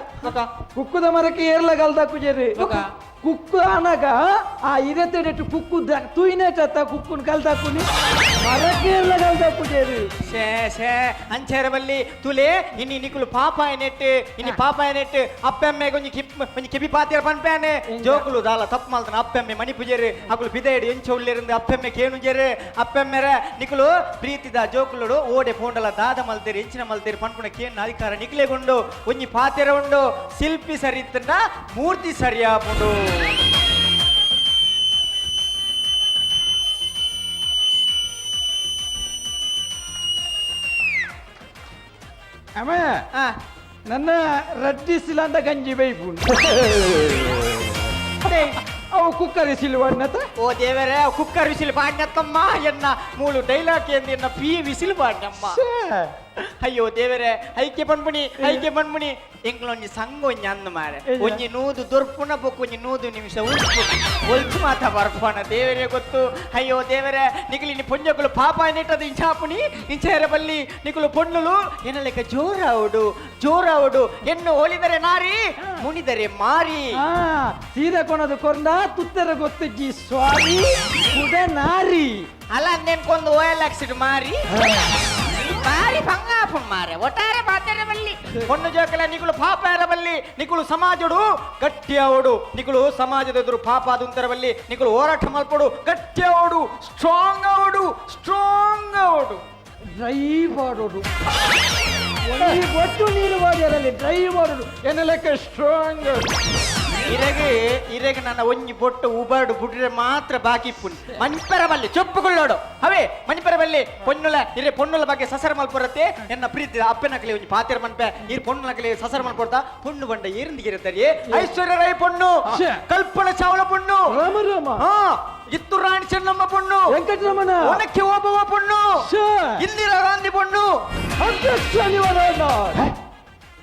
కుక్కుద మరకి ఏర్ల కల్ తక్కువ చేరి కుక్కు అనగా ఆ ఇరెత్తేటట్టు కుక్కు తూయినేట కుక్కుని కల్ తక్కుని మరకేర్ల కల్ తక్కువ చేరి ಶೇ ಶೇ ಅಂಚೆರಬಲ್ಲಿ ತುಲೆ ಇನಿ ನಿಕುಲು ಪಾಪಾಯ ನೆಟ್ಟು ಇನಿ ಪಾಪಾಯ ನೆಟ್ಟು ಅಪ್ಪೆಮ್ಮೆ ಕೊಂಚ ಕೆಪಿ ಪಾತಿರ ಪನ್ಪೇನೆ ಜೋಕುಲು ದಾಲ ತಪ್ಪು ಮಾಡ್ತಾನೆ ಅಪ್ಪೆಮ್ಮೆ ಮಣಿ ಪೂಜೆರು ಅಕುಲು ಬಿದೇಡಿ ಎಂಚ ಉಳ್ಳಿರಿಂದ ಅಪ್ಪೆಮ್ಮೆ ಕೇನುಜೆರು ಅಪ್ಪೆಮ್ಮೆರ ನಿಕುಲು ಪ್ರೀತಿದ ಜೋಕುಲುಡು ಓಡೆ ಪೋಂಡಲ ದಾದ ಮಲ್ತೇರಿ ಎಂಚಿನ ಮಲ್ತೇರಿ ಪನ್ಪುಣ ಕೇನು ಅಧಿಕಾರ ನಿಕ್ಲೆಗೊಂಡು ಒಂಜಿ ಪಾತಿರ ಉಂಡು ಶಿಲ್ಪಿ ಸರಿ ಇತ್ತಂಡ ಮೂರ್ತಿ ಸರಿಯಾಪುಂಡು అమ్మ ನನ್ನ ರಡ್ಡಿಸಿಲಂದ ಗಂಜಿ ಬೈಪುಂಡು ಅವು ಕುಕ್ಕರ್ ವಿಸಿಲು ಓ ದೇವರೇ ಕುಕ್ಕರ್ ವಿಸಿಲು ಪಾಡ್ನತ್ತಮ್ಮ ಎನ್ನ ಮೂಳು ಡೈಲಾಗ್ ಎಂದು ಎನ್ನ ಪಿ ವಿಸಿಲು ಪಾಡ್ನಮ್ಮ ಅಯ್ಯೋ ದೇವರೇ ಐಕೆ ಪನ್ಪುಣಿ ಎಂಗ್ಲೊಂಜಿ ಸಂಘ ಒಂಜಿ ಅಂದ ಮಾರೆ ಒಂಜಿ ನೂದು ದೊರ್ಪುನ ಬೊಕ್ಕು ಒಂಜಿ ನೂದು ನಿಮಿಷ ಒಲ್ತು ಮಾತ ಬರ್ಪಣ ದೇವರೇ ಗೊತ್ತು ಅಯ್ಯೋ ದೇವರೇ ನಿಕಲಿ ನಿ ಪೊಂಜಕುಲು ಪಾಪ ನೆಟ್ಟದು ಇಂಚಾಪುನಿ ಇಂಚೇರ ಬಲ್ಲಿ ನಿಕುಲು ಪೊಣ್ಣುಲು ಎನ್ನ ಲೆಕ್ಕ ಜೋರಾವುಡು ಎನ್ನು ಒಲಿದರೆ ನಾರಿ ಮುನಿದರೆ ಮಾರಿ ಸೀದಾ ಕೊನದು ಕೊಂಡ ತುತ್ತರ ಗೊತ್ತಜ್ಜಿ ಸ್ವಾಮಿ ಕುಡ ನಾರಿ ಅಲ್ಲ ನೆನ್ಕೊಂದು OLX ಮಾರಿ ಬಾರಿ ಬಂಗಾಪುನ್ ಮಾರೆ ಒಟ್ಟಾರೆ ಬಾtere ಬಲ್ಲಿ పొన్ను జోకల నికులు పాపార బల్లి నికులు సమాజుడు గట్టియావుడు నికులు సమాజದ ఎదురు పాపాదుంతర బల్లి నికులు ಹೋರಾಟ ಮಲ್ಪಡು ಗಟ್ಟಿಯಾವುಡು ಸ್ಟ್ರಾಂಗ್ ಆವುಡು ಡ್ರೈ ಮಾಡೋದು ಒಂದು ಒಟ್ಟು ನೀರು ಮಾಡಿರಲಿ ಡ್ರೈ ಮಾಡೋದು ಏನ ಲೆಕ್ಕ ಸ್ಟ್ರಾಂಗ್ ಇರೆಗೆ ನನ್ನ ಒಂಜಿ ಬೊಟ್ಟು ಉಬಾಡು ಬುಡ್ರೆ ಮಾತ್ರ ಬಾಕಿ ಪುನ್ ಮಣಿಪರ ಬಲ್ಲಿ ಚೊಪ್ಪುಕೊಳ್ಳೋಡು ಅವೇ ಮಣಿಪರ ಬಲ್ಲಿ ಪೊನ್ನುಲ ಬಗ್ಗೆ ಸಸರ ಮಲ್ಪುರತ್ತೆ ಎನ್ನ ಪ್ರೀತಿ ಅಪ್ಪನಕಲಿ ಒಂಜಿ ಪಾತಿರ ಮನ್ಪೆ ಇರ್ ಪೊನ್ನುಲಕಲಿ ಸಸರ ಮಲ್ಪುರ್ತ ಪೊಣ್ಣು ಬಂಡ ಏರಿಂದಿಗಿರುತ್ತಾರೆ ಐಶ್ವರ್ಯ ರೈ ಪೊಣ್ಣು ಕಲ್ಪನಾ ಚಾವ್ಲಾ ಪೊಣ್ಣು ರಾಮ ಇತ್ತು ರಾಣಿ ಚೆನ್ನಮ್ಮ ಪೊಣ್ಣು ವೆಂಕಟರಮಣ ಒನಕ್ಕೆ ಓಬವ್ವ ಪೊಣ್ಣು ಇಂದಿರಾ ಗಾಂಧಿ ಪೊಣ್ಣು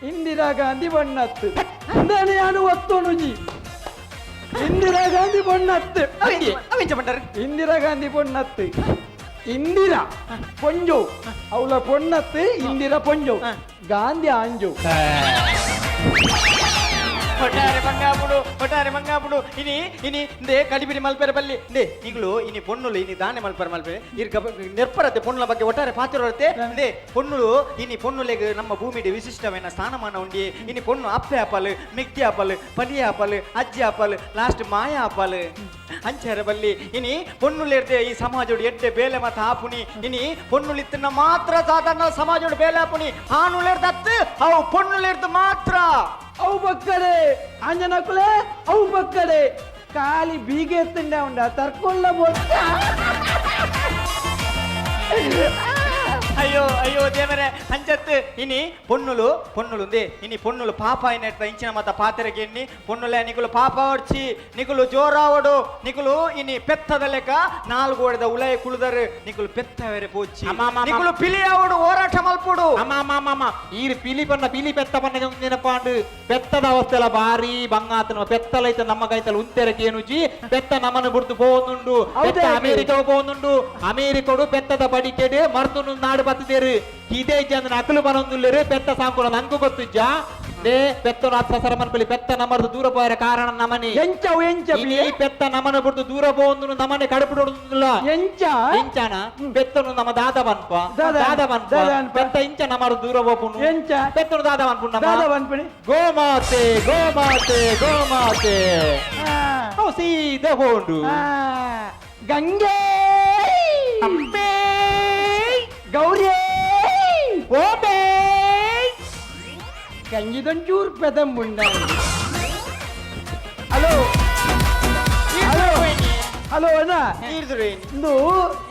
ಇಂದಿರಾ ಗಾಂಧಿ ಬಣ್ಣತ್ತು ನಾನು ಒತ್ತೋಣುಜಿ ಇಂದಿರಾ ಗಾಂಧಿ ಬಣ್ಣತ್ತು ಇಂದಿರಾ ಗಾಂಧಿ ಬಣ್ಣತ್ತು ಇಂದಿರಾ ಪೊಂಜು ಅವಳ ಪೊಣ್ಣತ್ತು ಇಂದಿರಾ ಪೊಂಜು ಗಾಂಧಿ ಆಂಜು ಒಟ್ಟಾರೆ ಮಂಗಾಪುಡು ಇನಿ ದೇ ಕಡಿಬಿಡಿ ಮಲ್ಪೆರ ಬಲ್ಲಿ ದೇ ಈಗಲೂ ಇನಿ ಪೊಣ್ಣುಲು ಇನಿ ದಾನೆ ಮಲ್ಪೆರ ಮಲ್ಪೆರೆ ನೆರ್ಪರತ್ತೆ ಪೊಣ್ಣುಲ ಬಗ್ಗೆ ಒಟ್ಟಾರೆ ಪಾತಿರತ್ತೆ ದೇ ಪೊಣ್ಣುಲು ಇನಿ ಪೊಣ್ಣುಲೆಗ್ ನಮ್ಮ ಭೂಮಿಡೆ ವಿಶಿಷ್ಟమైన ಸ್ಥಾನಮಾನ ಉಂಡಿ ಇನಿ ಪೊಣ್ಣು ಅಪ್ಪೆ ಆಪಲ್ ಮಿಗ್ಗಿ ಆಪಲ್ ಪಲಿ ಆಪಲ್ ಅಜ್ಜಿ ಆಪಲ್ ಲಾಸ್ಟ್ ಮಾಯಾ ಆಪಲ್ ಅಂಚಾರ ಬಲ್ಲಿ ಇನಿ ಪೊಣ್ಣುಲೆರ್ದೆ ಈ ಸಮಾಜೋಡು ಎಡ್ಡೆ ಬೇಲೆ ಮತ ಆಪುನಿ ಇನಿ ಪೊಣ್ಣುಲಿತ್ತನ ಮಾತ್ರ ಸಾಧಾರಣ ಸಮಾಜೋಡು ಬೇಲೆ ಆಪುನಿ ಆನುಲೆರ್ದತ್ತು ಅವು ಪೊಣ್ಣುಲೆರ್ದು ಮಾತ್ರ ಅವು ಬಕ್ಕಡೆ ಅಂಜನಕುಲೆ ಅವು ಬಕ್ಕಡೆ ಕಾಲಿ ಬೀಗೆ ಎತ್ತಂಡೆ ಉಂಡ ತರ್ಕೊಳ್ಳ ಬೊತ್ತ ಅಯ್ಯೋ ದೇವರೇ ಅಂಚತ್ತು ಇನಿ ಪೊಣ್ಣುಲು ಇನಿ ಪೊಣ್ಣುಲು ಪಾಪ ಏನೆಟ್ಟ ಇಂಚಿನ ಮತ ಪಾತೆರೆಗೆ ಎಣ್ಣಿ ಪೊಣ್ಣುಲೆ ನಿಕುಲು ಪಾಪ ಹೊಡ್ಚಿ ನಿಕುಲು ಜೋರಾವಡು ನಿಕುಲು ಇನಿ ಪೆತ್ತದ ಲೆಕ್ಕ ನಾಲ್ಕು ಓಡಿದ ಉಲಯ ಕುಳಿದರು ನಿಕುಲು ಪೆತ್ತವೇರೆ ಪೋಚಿ ನಿಕುಲು ಪಿಲಿಯಾವಡು ಹೋರಾಟ ಮಲ್ಪುಡು ಈ ಪಿಲಿ ಪೆತ್ತ ಪನ್ನ ನೆನಪಾಂಡು ಪೆತ್ತದ ಅವಸ್ಥೆಲ ಬಾರಿ ಬಂಗಾತನ ಪೆತ್ತಲೈತ ನಮ್ಮ ಕೈತಲ ಉಂತೆರಕ್ಕೆ ಏನುಜಿ ಪೆತ್ತ ನಮ್ಮನ್ನು ಬಿಡ್ದು ಪೋನುಂಡು ಅಮೇರಿಕ ಪೋನುಂಡು ಅಮೇರಿಕಡು ಪೆತ್ತದ ಬಡಿಕೆಡೆ ಮರ್ದು ನಾಡು ಬತ್ತಿದೇರು ಇದೇ ಜನ ಅಕಲು ಬರೊಂದುಲ್ಲೇರು ಪೆತ್ತ ಸಾಂಕುಳ ನಂಗೂ ಗೊತ್ತಿಜ್ಜ ದೇ ಪೆತ್ತನು ಸಸರ ಮನ್ಪಲಿ ಪೆತ್ತ ನಮ್ಮದು ದೂರ ಪೋಯರ ಕಾರಣ ನಮನಿ ಈ ಪೆತ್ತ ನಮ್ಮನ ಬಿಡ್ದು ದೂರ ಪೋಂದು ನಮನೆ ಕಡುಪಿಡೋದಿಲ್ಲ ಎಂಚಾನ ಪೆತ್ತನು ನಮ್ಮ ದಾದ ಬನ್ಪ ಪೆತ್ತ ಇಂಚ ನಮ್ಮದು ದೂರ ಪೋಪುನು ಪೆತ್ತನು ದಾದ ಬನ್ಪುಣ ಗೋಮಾತೆ ಸೀದಾ ಹೋಂಡು ಗಂಗೆ ಅಮ್ಮೇ ಗೌರಿ ಓಬೇ ಗಂಜಿದೊಂಚೂರು ಪೆದಂಬುಂಡ ಹಲೋ ಅಣ್ಣ ಇಂದು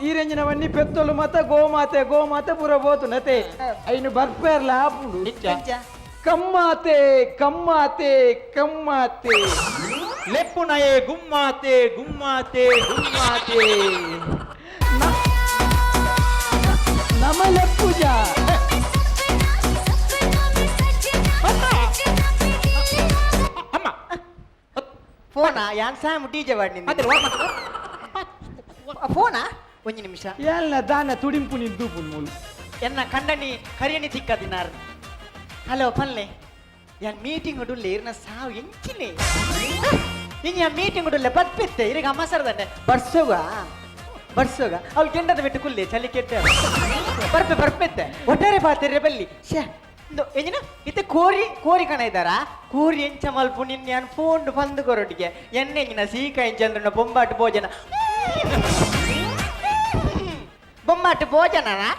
ಈ ರೇಂಜಿನವನ್ನಿ ಪೆತ್ತಲು ಮತ ಗೋಮಾತೆ ಪುರ ಬೋತುನತೆ ಐನು ಬರ್ಪೇರ್ಲ ಆಪುಂಡು ಕಮ್ಮಾತೆ ಲೆಪ್ಪುನಯೇ ಗುಮ್ಮಾತೆ ನಮಲೆ ಪೂಜಾ ಫೋನಾ ಯಾನ್ ಸಾಮ್ ಡಿಜೆ ವಾಡ್ನಿ ಫೋನಾ ಒಂಜಿ ನಿಮಿಷ ಎಲ್ಲ ದಾನ ತುಡಿಂಪು ನಿಂದು ಮೂಲು ಎನ್ನ ಕಂಡನಿ ಕರಿಯನಿ ತಿಕ್ಕದಿನಾರ್ ಹಲೋ ಪನ್ಲೆ ಯಾನ್ ಮೀಟಿಂಗ್ ಉಡುಲ್ಲೆ ಇರ್ನ ಸಾವು ಎಂಚಿನೆ ಇನ್ ಯಾ ಮೀಟಿಂಗ್ ಉಡುಲ್ಲೆ ಬತ್ಪೆತ್ತೆ ಇರಿಗೆ ಅಮ್ಮಸರದಂಡೆ ಬರ್ಸೋಗ ಅವ್ಳು ಕೆಂಡದ ಬಿಟ್ಟು ಕುಲ್ಲೆ ಚಲಿ ಕೆಟ್ಟ ಬರ್ಪೆತ್ತೆ ಒಟ್ಟಾರೆ ಪಾತಿರ್ರೆ ಬಲ್ಲಿ ಶೇ ಎಂಜಿನ ಇತ್ತೆ ಕೋರಿ ಕಣ ಇದ್ದಾರಾ ಕೋರಿ ಎಂಚ ಮಲ್ಪು ನಿನ್ನ ಯಾನ್ ಫೋನ್ ಬಂದು ಕೊರೊಟ್ಟಿಗೆ ಎಣ್ಣೆ ಎಂಜಿನ ಸೀಕ ಎಂಚಂದ್ರನ ಬೊಂಬಾಟು ಭೋಜನನಾ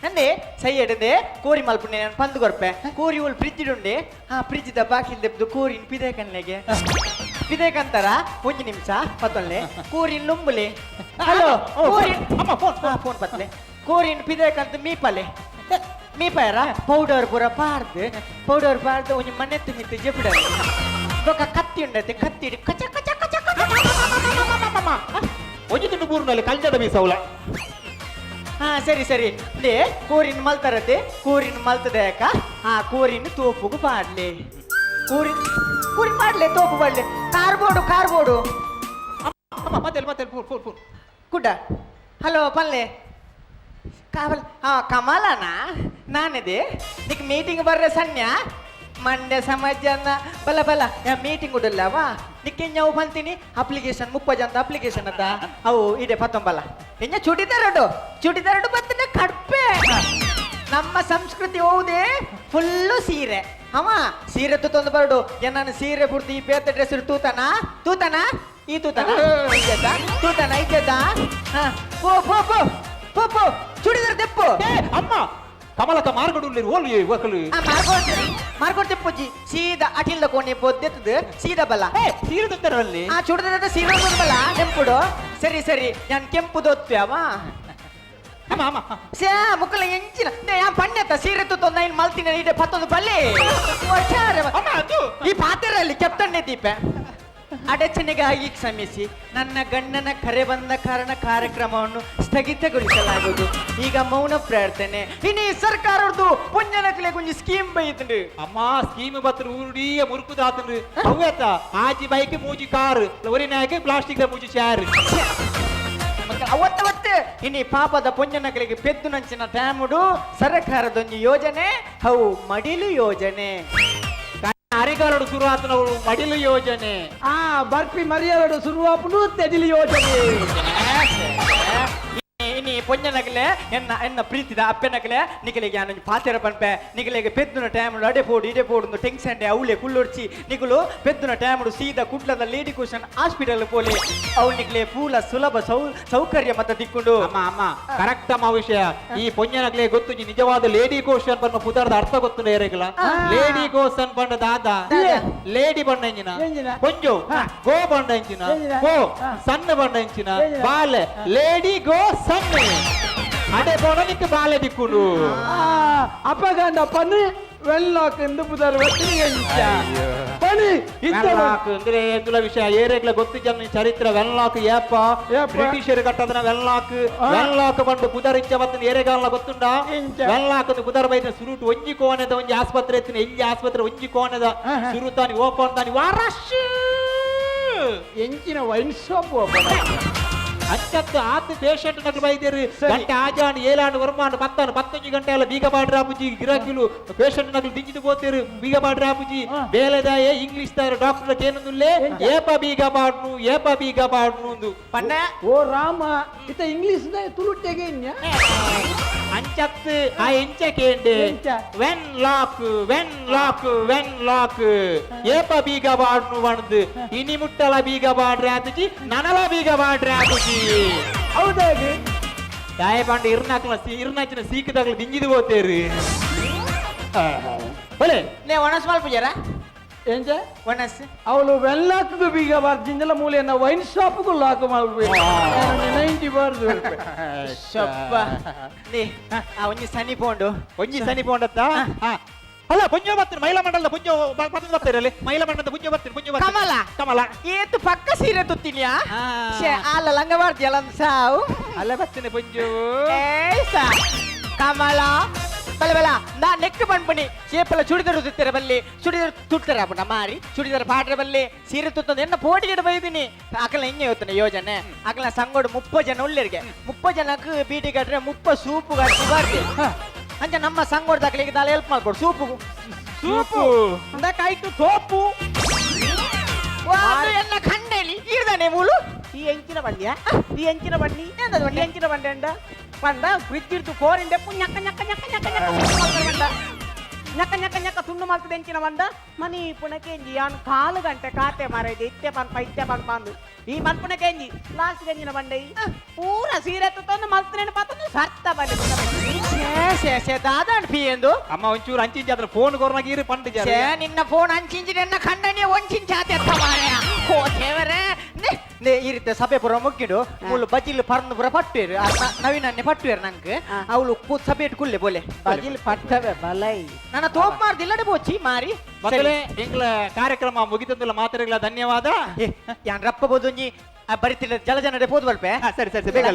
ಅಂದೆ ಸೈ ಎಡದೆ ಕೋರಿ ಮಲ್ಪುಂಡೆ ನಾನು ಪಂದು ಕೊರ್ಪೆ ಕೋರಿ ಒಲ್ ಫ್ರಿಜ್ ಉಂಡೆ ಆ ಫ್ರಿಜ್ ದ ಬಾಕಿಲ್ ದೆಬ್ದು ಕೋರಿನ ಪಿದೇಕನ್ನೆಗೆ ಪಿದೇಕಂತಾರ ಒಂಜಿ ನಿಮಿಷ ಪತ್ತೊಲ್ಲೆ ಕೋರಿನ ಲುಂಬುಲೆ ಹಲೋ ಫೋನ್ ಪತ್ಲೆ ಕೋರಿನ ಪಿದೇಕಂತ ಮೀಪಾಯರ ಪೌಡರ್ ಪೂರ ಪಾರ್ದು ಒಂಜಿ ಮನೆತ್ತು ಮಿತ್ತು ಜೆಪಿಡ ಬೊಕ ಕತ್ತಿ ಉಂಡತೆ ಕತ್ತಿ ಕಚ ಕಚ ಕಚ ಒಂಜಿ ತಿಂಡು ಬೂರ್ನಲ್ಲಿ ಕಲ್ಜದ ಮೀಸೌಲ ಹಾ ಸರಿ ಅಂದೆ ಕೋರಿನ ಮಲ್ತಾರತೆ ಕೋರಿನ ಮಲ್ತದಾಯಕ ಆ ಕೋರಿನ ತೋಪುಗು ಪಾಡ್ಲೆ ಕೋರಿ ಪಾಡ್ಲೆ ತೋಪು ಪಾಡ್ಲೆ ಕಾರ್ಬೋರ್ಡು ಮತ್ತೆ ಫೋನ್ ಕುಡ್ಡ ಹಲೋ ಪಲ್ಲೆ ಕಾವಲ್ ಕಮಲನಾ ನಾನಿದೆ ನಿಕ್ ಮೀಟಿಂಗ್ ಬರ್ರೆ ಸನ್ಯ ಮಂಡ್ಯ ಸಮಾಜನ ಬಲ ಮೀಟಿಂಗ್ ಉಡಲ್ಲವಾ ನಿಕ್ಕೆ ನಾವು ಬಂತೀನಿ ಅಪ್ಲಿಕೇಶನ್ 30 ಜನ ಅಪ್ಲಿಕೇಶನ್ ಅದ ಅವು ಇದೆ 19 ಇನ್ನ ಚುಡಿದಾರಡು ಬತ್ತಿನ ಕಡ್ಪೆ ನಮ್ಮ ಸಂಸ್ಕೃತಿ ಹೌದೇ ಫುಲ್ಲು ಸೀರೆ ಸೀರೆ ತುತ್ತೊಂದು ಬರಡು ನಾನು ಸೀರೆ ಬುಡ್ದು ಈ ಬೇತ ಡ್ರೆಸ್ ತೂತನ ಈ ತೂತನ ಇದ್ದದ ಪೋ ಚುಡಿದಾರ ತೆಪ್ಪು ಅಮ್ಮ ಕಮಲಕ ಮಾರ್ಗಡುಲ್ಲಿ ಓಲಿ ವಕಲು ಮಾರ್ಕೊಡ್ತೆ ಪೂಜಿ ಸೀದಾ ಅಟಿಲ್ದ ಕೋಣೆ ಪೊದ್ದೆತ್ತದು ಸೀದಾ ಬಲ ಸೀರದಲ್ಲಿ ಚುಡಿದಾರದ ಸೀರೆ ಬಲ ಕೆಂಪುಡು ಸರಿ ನಾನು ಕೆಂಪು ದೊತ್ತೆ ಅವ ಸೇ ಮುಕ್ಕಲ ಎಂಚಿನ ಪಣ್ಯತ ಸೀರೆ ತುತ್ತೊಂದ ಇನ್ ಮಲ್ತಿನ ಇದೆ 11 ಬಲ್ಲೆ ಈ ಪಾತ್ರೆಯಲ್ಲಿ ಕೆಪ್ತಣ್ಣೆ ದೀಪೆ ಅಡಚಣೆಗಾಗಿ ಕ್ಷಮಿಸಿ ನನ್ನ ಗಂಡನ ಕರೆ ಬಂದ ಕಾರಣ ಕಾರ್ಯಕ್ರಮವನ್ನು ಸ್ಥಗಿತಗೊಳಿಸಲಾಗುವುದು ಈಗ ಮೌನ ಪ್ರಾರ್ಥನೆ ಇನ್ನು ಸರ್ಕಾರದ್ದು ಪುಣ್ಯನಕಲೆ ಕುಂಜಿ ಸ್ಕೀಮ್ ಬೈತಂಡು ಅಮ್ಮ ಸ್ಕೀಮ್ ಬತ್ರ ಊರುಡಿಯ ಮುರುಕು ದಾತಂಡು ಅವ್ಯತ ಆಜಿ ಬೈಕ್ ಮೂಜಿ ಕಾರ್ ಒರಿನಾಗೆ ಪ್ಲಾಸ್ಟಿಕ್ ಮೂಜಿ ಚೇರ್ ಅವತ್ತವತ್ತೆ ಇನ್ನು ಪಾಪದ ಪುಣ್ಯನಕಲಿಗೆ ಪೆದ್ದು ನಂಚಿನ ಟ್ಯಾಮುಡು ಸರ್ಕಾರದೊಂದು ಯೋಜನೆ ಅವು ಮಡಿಲು ಯೋಜನೆ ಅರಿಗಾಲಡು ಶುರುವಾತನ ಮಡಿಲು ಯೋಜನೆ ಬರ್ಪಿ ಮರಿಯಾಲಡು ಶುರುವಾಪನು ತೆದಿಲು ಯೋಜನೆ ಇನಿ ಪೊಂಜನಗಲೆ ಎನ್ನ ಪ್ರೀತಿದ ಅಪ್ಪೆನಗಲೆ ನಿಗಲಿಗೆ ನಾನು ಪಾತೆರ ಪನ್ಪೆ ನಿಗಲಿಗೆ ಪೆದ್ದುನ ಟೈಮ್ ಅಡೆ ಪೋಡು ಟೆನ್ಷನ್ ಅವಳೆ ಕುಳ್ಳೊಡ್ಚಿ ನಿಗುಲು ಪೆದ್ದುನ ಟೈಮ್ ಸೀದಾ ಕುಡ್ಲದ ಲೇಡಿ ಕುಶನ್ ಹಾಸ್ಪಿಟಲ್ ಪೋಲಿ ಅವಳು ನಿಗಲೆ ಪೂಲ ಸುಲಭ ಸೌಕರ್ಯ ಮತ್ತ ತಿಕ್ಕೊಂಡು ಅಮ್ಮ ಕರೆಕ್ಟ್ ಅಮ್ಮ ವಿಷಯ ಈ ಪೊಂಜನಗಲೆ ಗೊತ್ತು ನಿಜವಾದ ಲೇಡಿ ಕೋಶನ್ ಪನ್ನ ಪುದಾರದ ಅರ್ಥ ಗೊತ್ತು ಏರೆಗಲ ಲೇಡಿ ಕೋಶನ್ ಪಂಡ ದಾದ ಲೇಡಿ ಬಂಡ ಎಂಜಿನ ಕೊಂಜು ಗೋ ಬಂಡ ಎಂಜಿನ ಗೋ ಸಣ್ಣ ಬಂಡ ಎಂಜಿನ ಬಾಲೆ ಲೇಡಿ ಗೋ ಸಣ್ಣ ಅಡೆ ಬೋನನಿಕ್ಕೆ ಬಾಲೆ ದಿಕ್ಕುಡು ಅಪ್ಪಗಂಡ ಪನ್ನು ವೆಲ್ಲಾಕೆಂದು ಪುದರ್ ಪನಿ ವೆಲ್ಲಾಕ್ ಅಂದ್ರೆ ಎಂದುಲ ವಿಷಯ ಏರೆಗ್ಲ ಗೊತ್ತು ಜನ ಚರಿತ್ರ ವೆಲ್ಲಾಕ್ ಏಪ ಬ್ರಿಟಿಷರ್ ಕಟ್ಟದನ ವೆಲ್ಲಾಕ್ ಬಂದು ಪುದರ್ ಇಂಚ ಬತ್ತನ ಏರೆಗಾಲ ಗೊತ್ತುಂಡ ವೆಲ್ಲಾಕ್ ಪುದರ್ ಬೈದ ಸುರುಟು ಒಂಜಿ ಕೋಣದ ಒಂಜಿ ಆಸ್ಪತ್ರೆ ಎತ್ತಿನ ಎಲ್ಲಿ ಆಸ್ಪತ್ರೆ ಒಂಜಿ ಕೋಣದ ಸುರುತಾನಿ ಓಪನ್ ತಾನಿ ವಾರಶ್ ಎಂಚಿನ ವೈನ್ ಶಾಪ್ ಅಂಚತ್ತು ಆತು ಪೇಷಂಟ್ ನಗಲು ಬೈದೇರು ಗಂಟೆ ಆಜಾನು ಏಲಾನು ವರ್ಮಾನು 15 ಗಂಟೆ ಎಲ್ಲ ಬೀಗ ಬಾಡ್ರ ಆಪುಜಿ ಗಿರಾಕಿಲು ಪೇಷಂಟ್ ನಗಲು ದಿಂಜಿದು పోతేరు ಬೀಗ ಬಾಡ್ರ ಆಪುಜಿ ಬೇಲೆದಾಯ ಇಂಗ್ಲಿಷ್ ದಾರ ಡಾಕ್ಟರ್ ಏನಂದುಲ್ಲೆ ಏಪ ಬೀಗ ಬಾಡ್ನು ಪಣ್ಣ ಓ ರಾಮ ಇತ ಇಂಗ್ಲಿಷ್ ದ ತುಳುಟ್ಟೆಗೆ ಇನ್ಯ ಅಂಚತ್ತು ಆ ಎಂಚಕೇಂಡೆ ವೆನ್ ಲಾಕ್ ಏಪ ಬೀಗ ಬಾಡ್ನು ವಣದು ಇನಿ ಮುಟ್ಟಲ ಬೀಗ ಬಾಡ್ರೆ ಆತುಜಿ ನನಲ ಬೀಗ ಬಾಡ್ರೆ ಆತುಜಿ ಹೌದಾಗಿ ದಾಯಪಾಂಡ ಇರ್ನಾಚಿನ ಸೀಕದಾಗಲು ದಿಂಜಿದು ಹೋತೇರು ಬಲೆ ನೇ ಒಣಸ್ ಮಲ್ಪುಜಾರ ಎಂಚ ಒಣಸ್ ಅವಳು ವೆಲ್ಲಾಕ್ಗೂ ಬೀಗ ಬರ್ದಿಂದಲ ಮೂಲೆಯನ್ನ ವೈನ್ ಶಾಪ್ಗೂ ಲಾಕ್ ಮಾಡ್ಬೇಕು 90 ಬಾರ್ದು ಶಪ್ಪ ನೇ ಒಂಜಿ ಸನಿ ಪೋಂಡತ್ತ ಅಲ್ಲ ಪುಂಜ ಬರ್ತೀನಿ ಮಹಿಳಾ ಮಂಡಲದ ಪುಂಜ ಬರ್ತೀರಲ್ಲಿ ಮಹಿಳಾ ಮಂಡಲದ ಪುಂಜ ಬರ್ತೀನಿ ಕಮಲ ಏತು ಪಕ್ಕ ಸೀರೆ ತುತ್ತಿನ್ಯಾ ಅಲ್ಲ ಲಂಗ ಮಾಡ್ತೀಯಲ್ಲ ಸಾವು ಅಲ್ಲ ಬರ್ತೀನಿ ಪುಂಜು ಕಮಲ ಬಲೆ ಬಲ ನಾ ನೆಕ್ ಪಂಪನಿ ಶೇಪಲ ಚುಡಿದಾರ ತುತ್ತಾರೆ ಬಲ್ಲಿ ಚುಡಿದಾರ ತುಡ್ತಾರೆ ಅಪ್ಪ ಮಾರಿ ಚುಡಿದಾರ ಪಾಡ್ರೆ ಬಲ್ಲಿ ಸೀರೆ ತುತ್ತೊಂದು ಎನ್ನ ಪೋಟಿಗೆ ಬೈದಿನಿ ಅಕಲ ಹಿಂಗೆ ಇವತ್ತಿನ ಯೋಜನೆ ಅಕಲ ಸಂಗೋಡು 30 ಜನ ಉಳ್ಳರಿಗೆ 30 ಜನಕ್ಕೆ ಬೀಟಿ ಕಟ್ರೆ 30 ಸೂಪು ಕಟ್ಟಿ ಬರ್ತಿ ಅಂಚ ನಮ್ಮ ಸಂಗೋಡ್ ದಾಖಲಿಗೆ ದಾಲ ಹೆಲ್ಪ್ ಮಾಡ್ಕೊಡು ಸೂಪು ಕಾಯ್ತು ಸೋಪು ಎಲ್ಲ ಖಂಡೇಲಿ ಇರ್ದಾನೆ ಮೂಲು ಈ ಎಂಚಿನ ಬಂಡಿಯಾ ಈ ಎಂಚಿನ ಬಂಡಿ ಎಂತದ ಬಂಡಿ ಎಂಚಿನ ಬಂಡಿ ಅಂಡ ಬಂದ ಫ್ರಿಜ್ ಇರ್ತು ಕೋರಿಂಡೆ ñక్క ñక్క ñక్క ñಕ್ಕ ñక్క ñಕ್ಕ ñక్క ತುಂಡು ಮಾಡ್ತದೆ ಎಂಚಿನ ಬಂದ ಮನಿ ಪುಣಕೆಂಜಿ ಯಾನ್ 4 ಗಂಟೆ ಕಾತೆ ಮಾರೈದೆ ಇತ್ತೆ ಬಂದು ಈ ಮನ್ಪುಣಕೆಂಜಿ ಲಾಸ್ಟ್ ಗಂಜಿನ ಬಂಡೆ ಪೂರ ಸೀರೆ ತುತ್ತೊಂದು ಮಲ್ತನೇನು ಪಾತೊಂದು ಸರ್ತ ಬಂಡೆ ದಾದಾಣ್ ಫೀ ಎಂದು ಅಮ್ಮ ಒಂಚೂರು ಅಂಚಿಂಚಿ ಅದ್ರ ಫೋನ್ ಕೊರ್ನಾಗ ಇರಿ ಪಂಡ್ ನಿನ್ನ ಫೋನ್ ಅಂಚಿಂಚಿ ನನ್ನ ಖಂಡನೆ ಒಂಚಿಂಚಿ ಆತ ಮಾರಯ ಓ ದೇವರೇ ಈ ರೀತಿ ಸಭೆ ಪುರ ಮುಕ್ಕಿಡು ಮುಳ್ಳು ಬಜಿಲ್ ಪರ್ನು ಪುರ ಪಟ್ಟುವೇರು ನವೀನನ್ನೇ ಪಟ್ಟುವೇರು ನಂಗೆ ಅವಳು ಸಭೆ ಇಟ್ಕೊಳ್ಳೆ ಬೋಲೆ ಬಜಿಲ್ ಪಟ್ಟವೆ ಬಲೈ ನನ್ನ ತೋಪ್ ಮಾಡ್ದಿಲ್ಲಡೆ ಬೋಚಿ ಮಾರಿ ಮಕ್ಕಳೇ ಎಂಗ್ಲ ಕಾರ್ಯಕ್ರಮ ಮುಗಿತಂದಿಲ್ಲ ಮಾತಾಡಲ್ಲ ಧನ್ಯವಾದ ಯಾನ್ ರಪ್ಪ ಬೋದುಂಜಿ ಬರಿತಿಲ್ಲ ಜಲಜನಡೆ ಪೋದು ಬಲ್ಪೆ ಸರಿ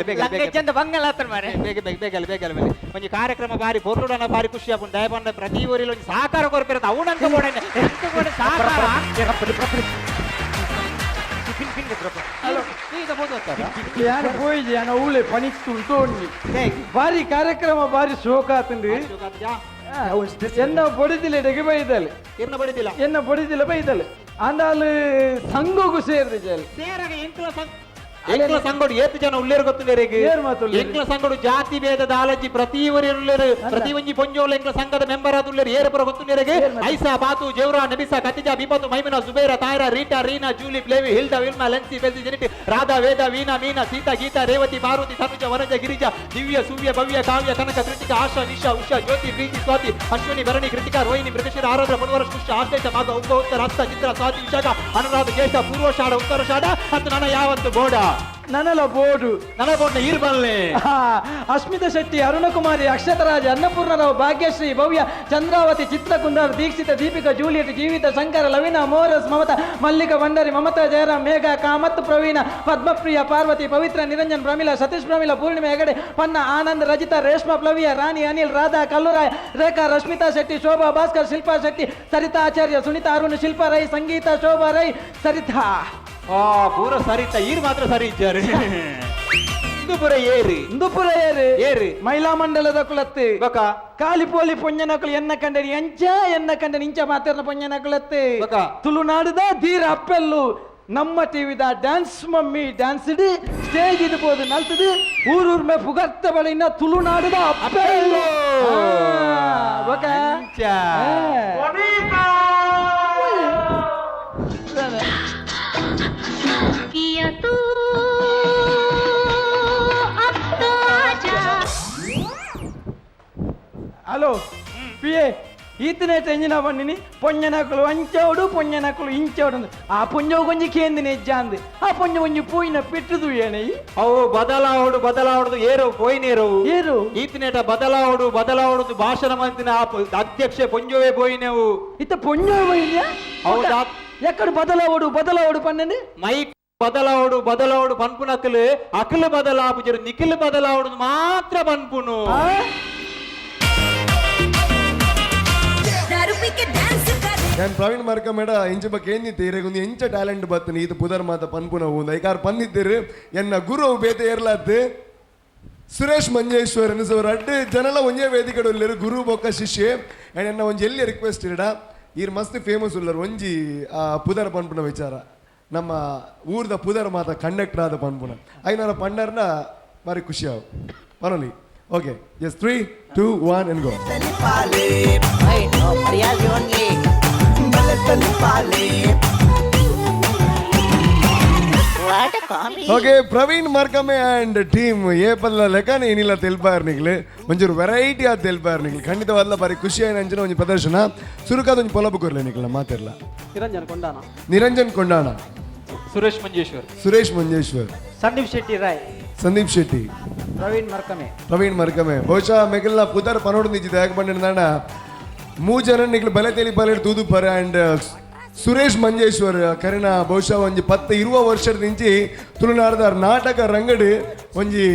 ಬೇಗ ಚಂದ ಬಂಗಲ್ಲ ಆತನ ಮಾರೆ ಬೇಗ ಒಂಜಿ ಕಾರ್ಯಕ್ರಮ ಬಾರಿ ಬೊರ್ರುಡನ ಬಾರಿ ಖುಷಿ ಆಪುಂಡು ದಯಪಂಡ ಪ್ರತಿ ಊರಿಲ ಒಂಜಿ ಸಹಕಾರ ಕೊರ್ಪಿರತ್ತ ಅವನಂತ ಬೋಡನೆ ಸಹಕಾರ ಯಾರು పోయి ఆయన ఊళ్ళే పనిస్తుంటోండి భారీ కార్ಯಕ್ರಮ ಭಾರಿ ಶೋಕ ಆತಂడి ಎನ್ನ పొడిదిలే డెగబైదల్ ಎನ್ನ పొడిదిల బైదల్ ಅಂದಾಲು ಸಂಘಗೂ ಸೇರಿದೆ ಜಲ್ ಎಂಕ್ಲ ಸಂಗೋಡು ಏತು ಜನ ಉಳ್ಳೇರು ಗೊತ್ತುಂಡೇರಿಗೆ ಎಂಕ್ಲ ಸಂಗೋಡು ಜಾತಿ ಭೇದದ ಆಲಜಿ ಪ್ರತಿ ಊರಿರುಳ್ಳೇರು ಪ್ರತಿ ಒಂಜಿ ಪೊಂಜೋಲ ಎಂಕ್ಲ ಸಂಘದ ಮೆಂಬರ್ ಆದುಳ್ಳೇರು ಏರಪುರ ಗೊತ್ತುಂಡೇರಿಗೆ ಐಸಾ ಬಾತು ಜೇವ್ರಾ ನಬಿಸಾ ಖತಿಜಾ ಬಿಪತು ಮೈಮುನಾ ಜುಬೇರಾ ತಾಯ್ರಾ ರೀಟಾ ರೀನಾ ಜೂಲಿ ಪ್ಲೇವಿ ಹಿಲ್ಡಾ ವಿಲ್ಮಾ ಲೆನ್ಸಿ ಬೆಲ್ಸಿ ಜೆನಿಟಿ ರಾಧಾ ವೇದ ವೀಣಾ ಮೀನಾ ಸೀತಾ ಗೀತಾ ರೇವತಿ ಪಾರ್ವತಿ ತನುಜ ವನಜ ಗಿರಿಜಾ ದಿವ್ಯ ಸೂರ್ಯ ಭವ್ಯ ಕಾವ್ಯ ಕನಕ ಕೃತಿಕಾ ಆಶಾ ನಿಶಾ ಉಷಾ ಜ್ಯೋತಿ ಪ್ರೀತಿ ಸ್ವಾತಿ ಅಶ್ವಿನಿ ಭರಣಿ ಕೃತಿಕಾ ರೋಹಿಣಿ ಮೃಗಶಿರ ಆರಾಧ್ರ ಪುನವರ ಪುಷ್ಯ ಆಶ್ಲೇಷ ಮಾಘ ಉಪ ಉತ್ತರ ಹಸ್ತ ಚಿತ್ರ ಸ್ವಾತಿ ವಿಶಾಖ ಅನುರಾಧ ಜ್ಯೇಷ್ಠ ಪೂರ್ವಷಾಢ ಉತ್ತರಷಾಢ ಮತ್ತು ನನ್ನ ಯಾವತ್ತು ಬೋಡ ನನಲ ಬೋರ್ಡು ಈರ್ಬಲ್ಲೆ ಅಸ್ಮಿತಾ ಶೆಟ್ಟಿ ಅರುಣಕುಮಾರಿ ಅಕ್ಷತರಾಜ್ ಅನ್ನಪೂರ್ಣರಾವ್ ಭಾಗ್ಯಶ್ರೀ ಭವ್ಯ ಚಂದ್ರಾವತಿ ಚಿತ್ರಕುಂದರ್ ದೀಕ್ಷಿತ ದೀಪಿಕಾ ಜೂಲಿಯಟ್ ಜೀವಿತ ಶಂಕರ ಲವಿನಾ ಮೋರಸ್ ಮಮತಾ ಮಲ್ಲಿಕಾ ಭಂಡಾರಿ ಮಮತಾ ಜಯರಾಮ್ ಮೇಘ ಕಾಮತ್ ಪ್ರವೀಣ ಪದ್ಮಪ್ರಿಯ ಪಾರ್ವತಿ ಪವಿತ್ರ ನಿರಂಜನ್ ಪ್ರಮಿಳಾ ಸತೀಶ್ ಪ್ರಮಿಳಾ ಪೂರ್ಣಿಮಾ ಹೆಗಡೆ ಪನ್ನ ಆನಂದ್ ರಜಿತಾ ರೇಷ್ಮಾ ಪ್ಲವಿಯ ರಾಣಿ ಅನಿಲ್ ರಾಧಾ ಕಲ್ಲುರಾಯ್ ರೇಖಾ ರಶ್ಮಿತಾ ಶೆಟ್ಟಿ ಶೋಭಾ ಭಾಸ್ಕರ್ ಶಿಲ್ಪಾ ಶೆಟ್ಟಿ ಸರಿತಾ ಆಚಾರ್ಯ ಸುನಿತಾ ಅರುಣ್ ಶಿಲ್ಪಾ ರೈ ಸಂಗೀತಾ ಶೋಭಾ ರೈ ಸರಿತಾ ಪೂರ ಸರಿತ ಈರ್ ಮಾತ್ರ ಸರಿ ಇದ್ದಾರೆ ಇಂದುಪುರ ಏರಿ ಮಹಿಳಾ ಮಂಡಲದ ಕುಲತ್ತೆ ಕಾಲಿಪೋಲಿ ಪೊಂಜನಕಲು ಎನ್ನ ಕಂಡನಿ ಎನ್ನ ಕಂಡನಿ ಇಂಚ ಮಾತಾಡ್ನ ಪೊಂಜನಕಲತ್ತೆ ತುಳುನಾಡುದ ಧೀರ ಅಪ್ಪೆಲ್ಲು ನಮ್ಮ ಟಿವಿದ ಡ್ಯಾನ್ಸ್ ಮಮ್ಮಿ ಡ್ಯಾನ್ಸ್ ಇಡಿ ಸ್ಟೇಜ್ ಇಡ್ಬೋದು ನಲ್ತದು ಊರೂರ್ ಮೇ ಪುಗರ್ತ ಬಳಿನ ತುಳುನಾಡುದ ಅಪ್ಪೆಲ್ಲು किया तू अब तो आजा ಹಲೋ ಪಿಯೆ ಈತನೇ ತೆಂಜಿನ ಬನ್ನಿನಿ ಪೊಂಜನಕಲು ಅಂಚವಡು ಪೊಂಜನಕಲು ಇಂಚವಡು ಆ ಪೊಂಜವು ಕೊಂಚಿ ಕೇಂದಿನ ಹೆಜ್ಜಾಂದು ಆ ಪೊಂಜ ಒಂಜಿ ಪೂಯಿನ ಪೆಟ್ಟುದು ಏನೇ ಅವು ಬದಲಾವಡು ಏರು ಪೋಯಿನೇರು ಏರು ಈತನೇಟ ಬದಲಾವಡು ಭಾಷಣ ಮಂತಿನ ಅಧ್ಯಕ್ಷ ಪೊಂಜವೇ ಪೋಯಿನೆವು ಇತ್ತ ಪೊಂಜವ ಬೈದ್ಯಾ ಹೌದಾ ఎక్కడ బదలావుడు పన్నెండు మైక్ బదలావుడు పన్పును అకలు బదలాపు జరు నిఖిల్ బదలావుడు మాత్ర పన్పును ನಾನು ಪ್ರವೀಣ್ ಮರ್ಕಮೇಡ ಇಂಚ ಬಗ್ಗೆ ಏನಿದ್ದೀರಿ ಒಂದು ಇಂಚ ಟ್ಯಾಲೆಂಟ್ ಬರ್ತನೆ ಇದು ಪುದರ್ ಮಾತ ಪನ್ಪುನ ಒಂದು ಐಕಾರ್ ಪಂದಿದ್ದೀರಿ ಎನ್ನ ಗುರು ಬೇತೆ ಏರ್ಲಾತ್ ಸುರೇಶ್ ಮಂಜೇಶ್ವರ್ ಎನ್ನಿಸೋರು ಅಡ್ಡು ಜನಲ ಒಂಜೇ ವೇದಿಕೆ ಉಳ್ಳರು ಗುರು ಬೊಕ್ಕ ಶಿಷ್ಯ ಅಂಡ್ ಎನ್ನ ಒಂಜಿ ಎಲ್ಲಿ ರಿಕ್ವೆಸ್ಟ್ ಇರಡ ಈರ್ ಮಸ್ತ್ ಫೇಮಸ್ ಉಳ್ಳರು ಒಂಜಿ ಪುದರ್ ಪನ್ಪುನ ವಿಚಾರ ನಮ್ಮ ಊರ್ದ ಪುದರ್ ಮಾತ ಕಂಡಕ್ಟರ್ ಆದ ಪನ್ಪುನ ಐನಾರ ಪಂಡರ್ನ ಬಾರಿ ಖುಷಿ ಆವು ಪನೋಲಿ okay yes 3, 2, 1 and go Ay, no, Maria Leone. What a comedy. Okay Praveen ಮರ್ಕಮೆ ಅಂಡ್ ಟೀಮ್ ಏಪಲ್ಲ ಲೆಕ್ಕನ ಏನಿಲ್ಲ ತೆಲ್ಪಾರ್ ನಿಗ್ಲು ಒಂಚೂರು ವೆರೈಟಿ ಆದ ತೆಲ್ಪಾರ್ ನಿಗ್ಲು ಖಂಡಿತವಾದ ಬಾರಿ ಖುಷಿ ಆಯ್ನ ಅಂಚಿನ ಒಂಜಿ ಪ್ರದರ್ಶನ ಸುರುಕಾದ ಒಂಜಿ ಪೊಲಬು ಕೊರ್ಲೆ ನಿಗ್ಲ ಮಾತಿರ್ಲ ನಿರಂಜನ್ ಕೊಂಡಾಣ ಸುರೇಶ್ ಮಂಜೇಶ್ವರ್ ಸಂದೀಪ್ ಶೆಟ್ಟಿ ಪ್ರವೀಣ್ ಮರ್ಕಮೆ ಬಹುಶಃ ಮೆಗಲ್ನ ಪುದರ್ ಪನೋಡು ನಿಂಚಿದೆ ಯಾಕೆ ಬಂದಿದ್ದಾನ 3 ಜನ ನಿಗ್ಲು ಬಲೆ ತೆಲಿ ಬಲೆ ತೂದು ಪರ ಅಂಡ್ ಸುರೇಶ್ ಮಂಜೇಶ್ವರ್ ಕರಿನ ಬಹುಶಃ ಒಂಜಿ 10-20 ವರ್ಷದ ನಿಂಚಿ ತುಳುನಾಡದ ನಾಟಕ ರಂಗಡು ಒಂಜಿ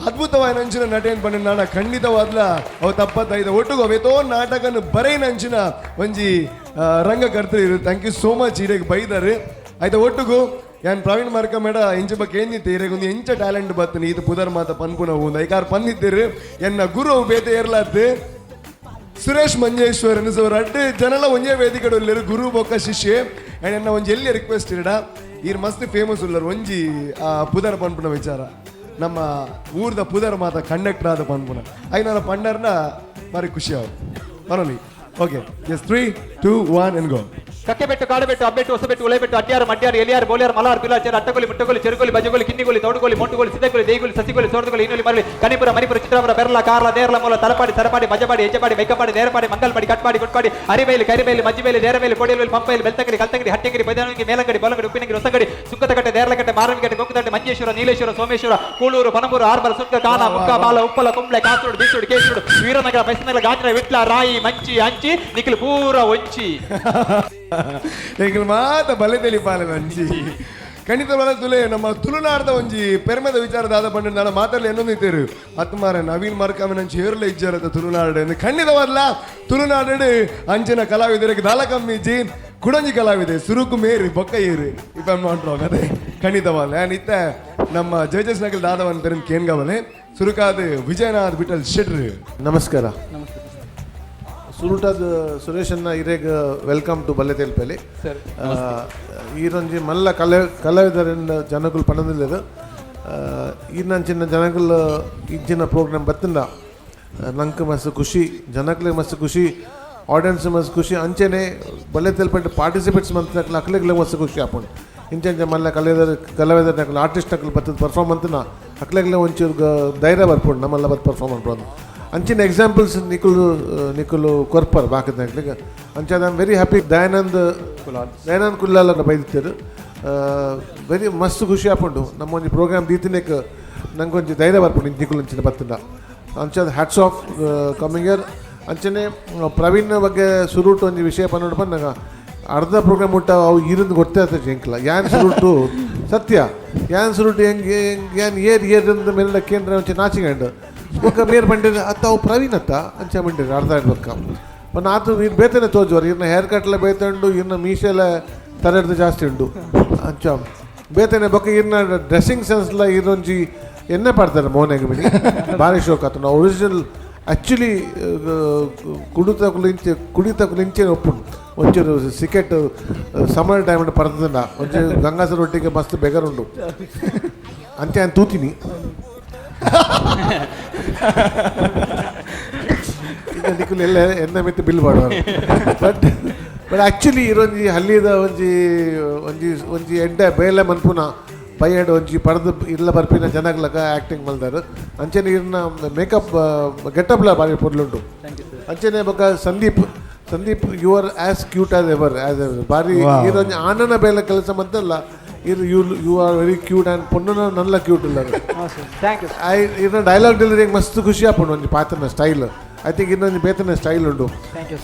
ಅದ್ಭುತವಾದ ಅಂಚಿನ ನಟೇನ್ ಪಂಡ ನಾಡ ಖಂಡಿತವಾದ್ಲ ಅವು ತಪ್ಪತ್ತೈದು ಒಟ್ಟಿಗೆ ಅವೇತೋ ನಾಟಕನ ಬರೈನ ಅಂಚಿನ ಒಂಜಿ ರಂಗಕರ್ತರು. ಥ್ಯಾಂಕ್ ಯು ಸೋ ಮಚ್ ಇರೆಗ್ ಬೈದಾರೆ ಆಯ್ತಾ ಒಟ್ಟಿಗೂ ಯಾನ್ ಪ್ರವೀಣ್ ಮಾರ್ಕ ಮೇಡ ಇಂಚ ಬಗ್ಗೆ ಏನಿತ್ತು ಇರೆಗ್ ಒಂದು ಎಂಚ ಟ್ಯಾಲೆಂಟ್ ಬರ್ತನೆ ಇದು ಪುದರ್ ಮಾತ ಪನ್ಪುನ ಒಂದು ಐಕಾರ್ ಪನ್ನಿದ್ದೀರಿ ಎನ್ನ ಗುರು ಬೇತೆ ಇರ್ಲಾತ್ ಸುರೇಶ್ ಮಂಜೇಶ್ವರ್ ಎನ್ನಿಸೋರು ಅಡ್ಡು ಜನಲ ಒಂಜೇ ವೇದಿಕೆ ಉಳ್ಳರು ಗುರು ಬೊಕ್ಕ ಶಿಷ್ಯ ಅಂಡ್ ಎನ್ನ ಒಂಜಿ ಎಲ್ಲಿ ರಿಕ್ವೆಸ್ಟ್ ಇರಡ ಈರ್ ಮಸ್ತ್ ಫೇಮಸ್ ಉಳ್ಳರು ಒಂಜಿ ಪುದರ್ ಪನ್ಪುನ ವಿಚಾರ ನಮ್ಮ ಊರ್ದ ಪುದರ್ ಮಾತ ಕಂಡಕ್ಟರ್ ಆದ ಪನ್ಪುನ ಐ ನನ್ನ ಪಂಡರ್ನ ಬಾರಿ ಖುಷಿ ಆಗ ಬರೋಲಿ. Okay yes 3, 2, 1 and go. Kakkebettu Kadubettu Abbettu Hosabettu Ulebettu Adyar Madyar Eliyar Boliyar Malar Pilacheru Attagoli Muttagoli Cherugoli Bajagoli Kinnigoli Thodugoli Mottagoli Siddagoli Degoli Sasigoli Sordagoli Innoli Marali Kanipura Manipur ಚಿತ್ರಪುರ ಬೆರಳ ಕಾರ್ಲ ದೇರ್ಲ ಮೂಲ ತಲಪಾಡಿ ತರಪಾಡಿ ಮಜಪಾಡಿ ಹೆಜ್ಜಪಾಡಿ ಮೆಕ್ಕಪಾಡಿ ನೇರಪಾಡಿ ಮಂಗಲ್ಪಾಡಿ ಕಟ್ಪಾಡಿ ಕೊಟ್ಪಾಡಿ ಅರಿಬೇಲಿ ಕರಿಬೇಲಿ ಮಜ್ಜಿಬೇಲಿ ದೇರಬೇಲಿ ಕೋಡಿಯಲ್ಲಿ ಪಂಪೈಲಿ ಬೆಳ್ತಂಗಡಿ ಕಲ್ತಂಗಡಿ ಹಟ್ಟಂಗಡಿ ಬದನಂಗಿ ಮೇಲಂಗಡಿ ಬಲಂಗಡಿ ಉಪ್ಪಿನಂಗಡಿ ಹೊಸಗಡಿ ಸುಕ್ಕತಕಟ್ಟೆ ದೇರ್ಲಕಟ್ಟೆ ಮಾರನಗಟ್ಟೆ ಗೋಕುತಂಡೆ ಮಂಜೇಶ್ವರ ನೀಲೇಶ್ವರ ಸೋಮೇಶ್ವರ ಕೂಳೂರು ಪನಮೂರು ಆರ್ಬರ ಸುಕ್ಕ ಕಾನ ಮುಕ್ಕ ಬಾಲ ಉಪ್ಪಲ ಕುಂಬ್ಳೆ ಕಾಸರೋಡು ಬೀಸೋಡು ಕೇಸೋಡು ವೀರನಗರ ಬೈಸನಗರ ಗಾಂಜನ ವಿಟ್ಲ ರಾಯಿ ಮಂಚಿ ಅಂಚಿ ನಿಖಿಲ್ ಪೂರ ಒಂಚಿ ಎಂಕಲ್ ಮಾತ ಬಲೆದೆಲಿ ಪಾಲೆ ಅಂಚಿ ಖಂಡಿತ ತುಲೆ ನಮ್ಮ ತುಳುನಾಡದ ಒಂಜಿ ಪೆರ್ಮೆದ ವಿಚಾರದ ಪಂಡ ನಾನು ಮಾತಾಡಲಿ ಇನ್ನೊಂದು ಇದ್ದೇರು ಅತ್ಮಾರ ನವೀನ್ ಮಾರ್ಕಾಮಿನ ಅಂಚಿ ಹೇರ್ಲ ಇಜ್ಜಾರದ ತುಳುನಾಡು ಖಂಡಿತವಾದ್ಲ ತುಳುನಾಡು ಅಂಚಿನ ಕಲಾವಿದರಿಗೆ ದಾಲ ಕಮ್ಮಿಜಿ ಕುಡಂಜಿ ಕಲಾವಿದೆ ಸುರುಕು ಮೇರಿ ಬೊಕ್ಕ ಏರಿ if I am not wrong ಅದೇ ಖಂಡಿತವಾದ ನಾನು ಇತ್ತ ನಮ್ಮ ಜಯಜಸ್ ನಗಲ್ ದಾದವನ್ ಪೆರನ್ ಕೇನ್ಗವಲೆ ಸುರುಕಾದ ವಿಜಯನಾಥ್ ಬಿಟ್ಟಲ್ ಶೆಟ್ರಿ. ನಮಸ್ಕಾರ. ಸುರುಟಾದ ಸುರೇಶನ್ನ ಇರೇಗ ವೆಲ್ಕಮ್ ಟು ಬಲ್ಲೆ ತೆಲ್ಪೆಲಿ ಈರೊಂಜಿ ಮಲ್ಲ ಕಲಾವಿದರಿಂದ ಜನಗಳು ಪಣದಿಲ್ಲದು ಈನಂಚಿನ ಜನಗಳು ಇಂಚಿನ ಪ್ರೋಗ್ರಾಮ್ ಬತ್ತಿಂದ ನಂಗೆ ಮಸ್ತ್ ಖುಷಿ ಜನಕ್ಲೆ ಮಸ್ತ್ ಖುಷಿ ಆಡಿಯನ್ಸ್ ಮಸ್ತ್ ಖುಷಿ ಅಂಚೆನೆ ಬಲ್ಲೆ ತೆಲ್ಪೆಟ್ಟು ಪಾರ್ಟಿಸಿಪೇಟ್ಸ್ ಮಂತ್ ಅಕ್ಲೆಗ್ಲೆ ಮಸ್ತ್ ಖುಷಿ ಹಾಕೊಂಡು ಇಂಚೆ ಮಲ್ಲ ಕಲಾವಿದರ ನಕಲು ಆರ್ಟಿಸ್ಟ್ ನಕಲು ಬರ್ತದ ಪರ್ಫಾರ್ಮ್ ಅಂತನ ಅಕ್ಲೆಗ್ಲೆ ಒಂಚೂರು ಧೈರ್ಯ ಬರ್ಕೊಂಡು ನಮ್ಮಲ್ಲ ಬತ್ತು ಪರ್ಫಾರ್ಮ್ ಮಾಡ್ಬೋದು ಅಂಚಿನ ಎಕ್ಸಾಂಪಲ್ಸ್ ನಿಕುಲು ಕೊರ್ಪರ್ ಬಾಕದ್ನಾಗ್ಲಿಗೆ ಅಂಚೆ I am very happy Dayanand Kullal ಅಂತ ಬೈದಿತ್ತರು ವೆರಿ ಮಸ್ತ್ ಖುಷಿ ಹಾಕೊಂಡು ನಮ್ಮ ಒಂದು ಪ್ರೋಗ್ರಾಮ್ ದೀತಿನೇಕ್ ನಂಗೆ ಒಂಚು ಧೈರ್ಯ ಬರ್ಕೊಂಡು ನಿಕುಲ್ ಅಂಚಿನ ಬತ್ತಿಂದ ಅಂಚೆ ಹ್ಯಾಟ್ಸ್ ಆಫ್ ಕಮಿಂಗ್ ಇಯರ್ ಅಂಚನೆ ಪ್ರವೀಣ್ ಬಗ್ಗೆ ಸುರುಟು ಒಂದು ವಿಷಯ ಪನ್ನೋಡು ನಂಗೆ ಅರ್ಧ ಪ್ರೋಗ್ರಾಮ್ ಊಟ ಅವು ಇರಿಂದ ಗೊತ್ತೇ ಆಗ್ತದೆ ಎಂಕ್ಲ ಯಾನ್ ಸುರುಟು ಸತ್ಯ ಯಾನ್ ಸುರುಟು ಹೆಂಗೆ ಏನ್ ಏರಿಂದ ಮೇಲೆ ಕೇಂದ್ರ ಒಂಚೆ ನಾಚಿಗಂಡು ఒక మీరు పండిరు అత్త ప్రవీణ్ అత్త అని చెప్పండి అర్థం పక్క మన ఆత మీరు ಬೇತನೆ ತೋಜುವರು ಇನ್ನ ಹೇರ್ ಕಟ್ಲ ಬೇತಂಡು ಇನ್ನ ಮೀಸೆಲ್ಲ ತರಡ್ದು ಜಾಸ್ತಿ ಉಂಡು ಅಂಚ ಬೇತನೆ ಬೊಕ್ಕ ಇನ್ನ ಡ್ರೆಸ್ಸಿಂಗ್ ಸೆನ್ಸ್ಲ ಇದೊಂಜಿ ಎಣ್ಣೆ ಪಡ್ತಾರೆ ಮೋನೆಗೆ ಬಿಡಿ ಭಾರಿ ಶೋಕ್ ಆತ ನಾವು ಒರಿಜಿನಲ್ ಆ್ಯಕ್ಚುಲಿ ಕುಡಿತಕುಲಿಂಚೆ ಒಪ್ಪುಂಡು ಒಂಚೂರು ಸಿಕೆಟ್ ಸಮರ್ ಟೈಮ್ ಪಡ್ತದ ಒಂಚೂರು ಗಂಗಾಸರ ಒಟ್ಟಿಗೆ ಮಸ್ತ್ ಬೆಗರುಂಡು ಅಂಚೆ ನಾನು ತೂತೀನಿ ಈಗ ನಿಖಿಲ್ ಎಲ್ಲ ಎಣ್ಣೆ ಮೆತ್ತಿ ಬಿಲ್ ಮಾಡುವರು ಬಟ್ ಆ್ಯಕ್ಚುಲಿ ಇರೊಂಜಿ ಹಲ್ಲಿದ ಒಂಜಿ ಎಡ್ಡೆ ಬೇಲೆ ಮನ್ಪುನ ಬೈಯಡ್ ಒಂಜಿ ಪಡೆದು ಇಲ್ಲ ಬರ್ಪಿನ ಜನಗ್ಲಗ ಆ್ಯಕ್ಟಿಂಗ್ ಮಲ್ದಾರು ಅಂಚೆನೆ ಇರ್ನ ಮೇಕಪ್ ಗೆಟಪ್ಲ ಬಾರಿ ಪೊರ್ಲುಂಟು ಅಂಚೆನೆ ಬೊಕ Sandeep you are as cute as ever ಬಾರಿ ಇರೊಂಜಿ ಆನನ ಬೇಲೆ ಕೆಲಸ ಮಂತಲ್ಲ you are very cute and ಪೊಣ್ಣನ ನಲ್ಲ ಕ್ಯೂಟ್ ಇಲ್ಲ ಇನ್ನ ಡೈಲಾಗ್ ಡೆಲಿವರಿಗೆ ಮಸ್ತ್ ಖುಷಿ ಹಾಕೊಂಡು ಒಂದು ಪಾತ್ರನ ಸ್ಟೈಲ್ ಐ ಥಿಂಕ್ ಇನ್ನೊಂದು ಬೇತನ ಸ್ಟೈಲ್ ಉಂಟು